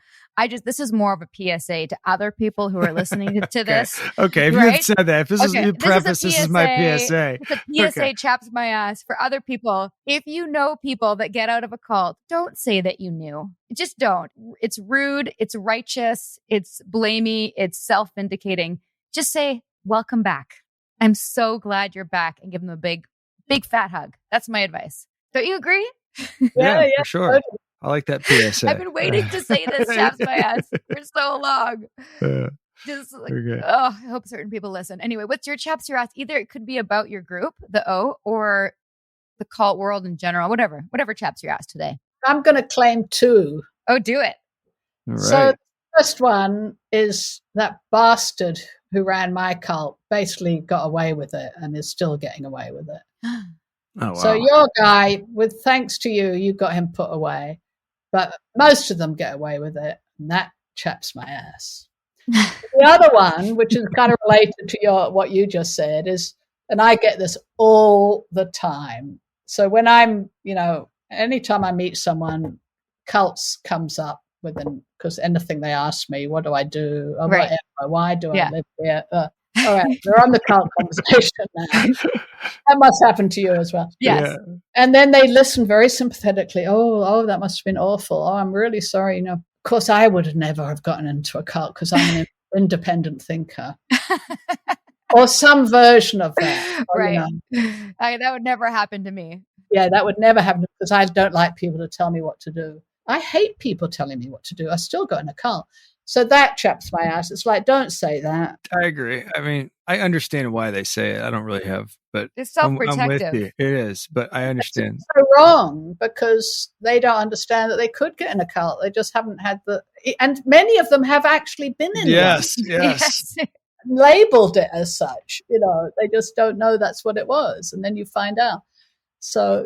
this is more of a PSA to other people who are listening to this. Okay, if right? you had said that, if this is your preface, this is my PSA. It's a PSA chaps my ass for other people. If you know people that get out of a cult, don't say that you knew. Just don't. It's rude. It's righteous. It's blamey. It's self-vindicating. Just say, welcome back. I'm so glad you're back, and give them a big, big fat hug. That's my advice. Don't you agree? Yeah, for sure. I like that PSA. I've been waiting to say this, chaps my ass, for so long. Just like, I hope certain people listen. Anyway, what's your chaps your ass? Either it could be about your group, the O, or the cult world in general, whatever chaps your ass today. I'm going to claim 2. Oh, do it. All right. So the first one is that bastard who ran my cult basically got away with it and is still getting away with it. Oh, wow. So your guy, with thanks to you, you got him put away. But most of them get away with it, and that chaps my ass. The other one, which is kind of related to what you just said, is, and I get this all the time. So when I'm, anytime I meet someone, cults comes up because anything they ask me, what do I do? Or right. whatever, why do I live here? All right, we're on the cult conversation now. That must happen to you as well. Yes. Yeah. And then they listen very sympathetically. Oh, that must have been awful. Oh, I'm really sorry. Of course, I would never have gotten into a cult because I'm an independent thinker. Or some version of that. Right. That would never happen to me. Yeah, that would never happen because I don't like people to tell me what to do. I hate people telling me what to do. I still got in a cult. So that chaps my ass. It's like, don't say that. I agree. I mean, I understand why they say it. I don't really have, but it's self-protective. I'm with you. It is, but I understand. It's so wrong because they don't understand that they could get in a cult. They just haven't had and many of them have actually been in Yes. labeled it as such. They just don't know that's what it was. And then you find out. So,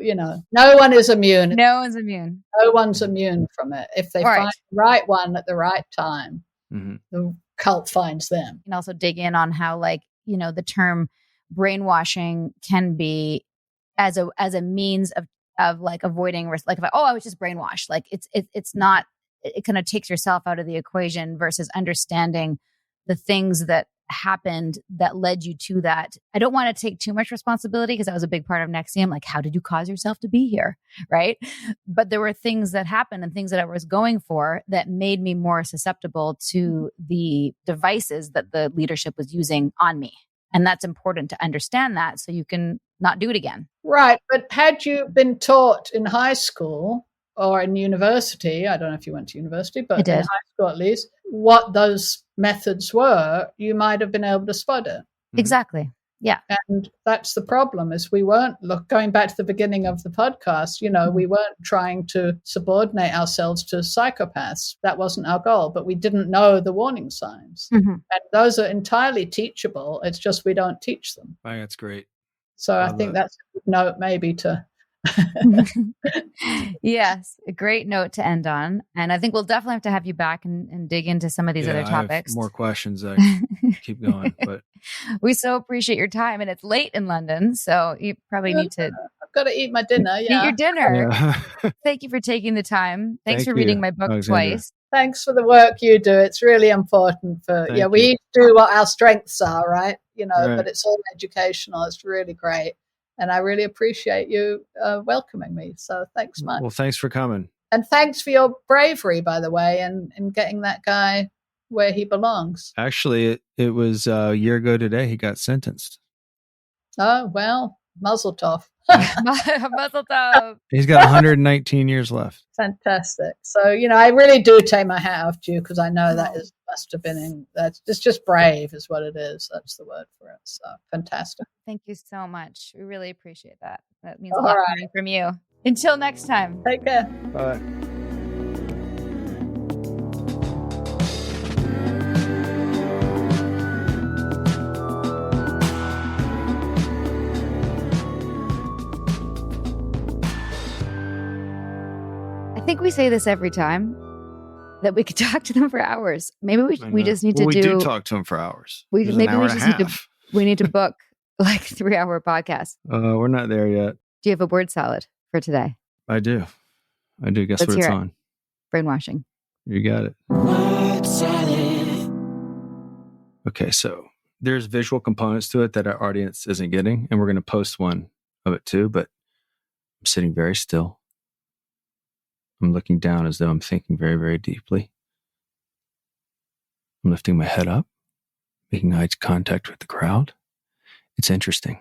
no one is immune. No one's immune. No one's immune from it. If they find the right one at the right time, the cult finds them. And also dig in on how, the term brainwashing can be as a means of avoiding risk. Like, I was just brainwashed. Like it's not, it kind of takes yourself out of the equation versus understanding the things that happened that led you to that. I don't want to take too much responsibility because that was a big part of NXIVM. Like, how did you cause yourself to be here? Right. But there were things that happened and things that I was going for that made me more susceptible to the devices that the leadership was using on me. And that's important to understand that so you can not do it again. Right. But had you been taught in high school or in university, I don't know if you went to university, but in high school at least, what those methods were, you might have been able to spot it. Exactly. Yeah. And that's the problem is we weren't going back to the beginning of the podcast, we weren't trying to subordinate ourselves to psychopaths. That wasn't our goal, but we didn't know the warning signs. And those are entirely teachable. It's just we don't teach them. Right, that's great. So I think that's a good note maybe to Yes, a great note to end on. And I think we'll definitely have to have you back and dig into some of these other topics. I have more questions. I keep going, but we so appreciate your time. And it's late in London, so you probably need to. I've got to eat my dinner. Eat your dinner. Yeah. Thank you for taking the time. Thanks for Thank reading you, my book Alexandra. twice. Thanks for the work you do. It's really important we each do what our strengths are, right? Right. But it's all educational. It's really great. And I really appreciate you welcoming me. So thanks much. Well, thanks for coming. And thanks for your bravery, by the way, in getting that guy where he belongs. Actually, it was a year ago today he got sentenced. Oh, well, mazel tov. Mazel tov. He's got 119 years left. Fantastic. So, I really do take my hat off to you because I know must have been it's just brave is what it is. That's the word for it. So fantastic. Thank you so much. We really appreciate that. That means a lot coming from you. Until next time. Take care. Bye. think we say this every time, that we could talk to them for hours. Maybe we just need to we do talk to them for hours. We need to book like 3-hour podcast. We're not there yet. Do you have a word salad for today? I do. Guess Let's what it's hear it. on? Brainwashing. You got it. Word salad. Okay, so there's visual components to it that our audience isn't getting, and we're going to post one of it too, but I'm sitting very still. I'm looking down as though I'm thinking very, very deeply. I'm lifting my head up, making eye contact with the crowd. It's interesting.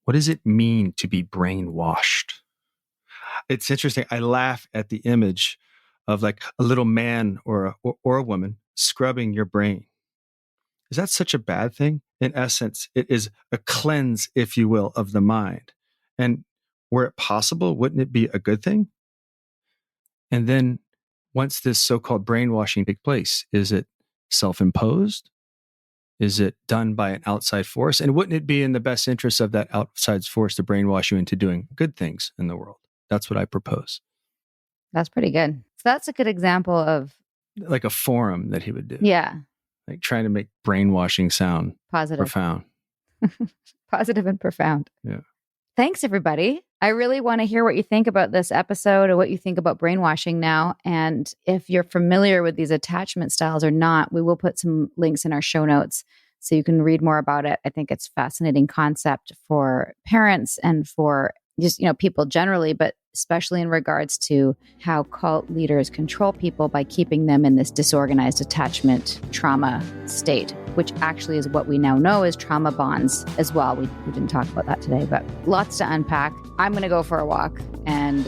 What does it mean to be brainwashed? It's interesting. I laugh at the image of like a little man or a woman scrubbing your brain. Is that such a bad thing? In essence, it is a cleanse, if you will, of the mind. And were it possible, wouldn't it be a good thing? And then once this so-called brainwashing takes place, is it self-imposed? Is it done by an outside force? And wouldn't it be in the best interest of that outside force to brainwash you into doing good things in the world? That's what I propose. That's pretty good. So that's a good example of... like a forum that he would do. Yeah. Like trying to make brainwashing sound positive. Profound. Positive and profound. Yeah. Thanks, everybody. I really want to hear what you think about this episode or what you think about brainwashing now. And if you're familiar with these attachment styles or not, we will put some links in our show notes so you can read more about it. I think it's a fascinating concept for parents and for just, people generally, but especially in regards to how cult leaders control people by keeping them in this disorganized attachment trauma state, which actually is what we now know as trauma bonds as well. We didn't talk about that today, but lots to unpack. I'm going to go for a walk and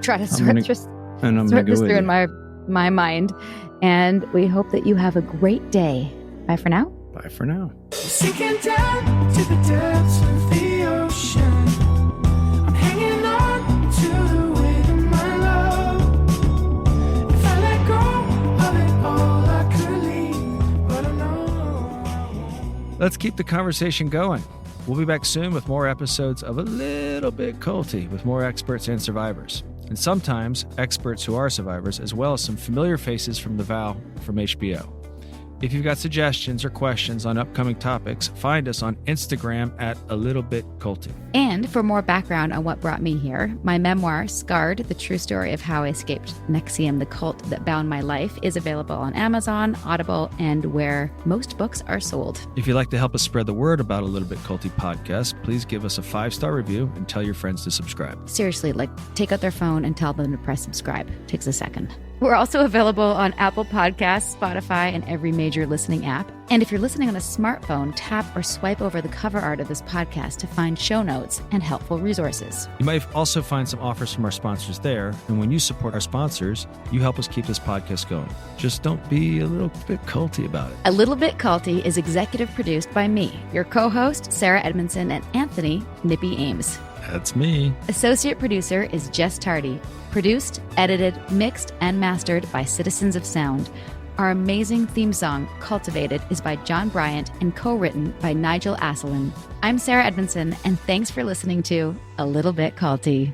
try to sort this through in my mind. And we hope that you have a great day. Bye for now. Bye for now. Sinking down to the depths of the ocean. I'm hanging on to the weight of my love. If I let go of it all, I could leave, but I know. Let's keep the conversation going. We'll be back soon with more episodes of A Little Bit Culty with more experts and survivors. And sometimes experts who are survivors, as well as some familiar faces from The Vow from HBO. If you've got suggestions or questions on upcoming topics, find us on Instagram at A Little Bit Culty. And for more background on what brought me here, my memoir, Scarred, the true story of how I escaped NXIVM, the cult that bound my life, is available on Amazon, Audible, and where most books are sold. If you'd like to help us spread the word about A Little Bit Culty podcast, please give us a 5-star review and tell your friends to subscribe. Seriously, take out their phone and tell them to press subscribe. Takes a second. We're also available on Apple Podcasts, Spotify, and every major listening app. And if you're listening on a smartphone, tap or swipe over the cover art of this podcast to find show notes and helpful resources. You might also find some offers from our sponsors there. And when you support our sponsors, you help us keep this podcast going. Just don't be a little bit culty about it. A Little Bit Culty is executive produced by me, your co-host, Sarah Edmondson, and Anthony Nippy Ames. That's me. Associate producer is Jess Tardy. Produced, edited, mixed, and mastered by Citizens of Sound. Our amazing theme song, Cultivated, is by John Bryant and co-written by Nigel Asselin. I'm Sarah Edmondson, and thanks for listening to A Little Bit Culty.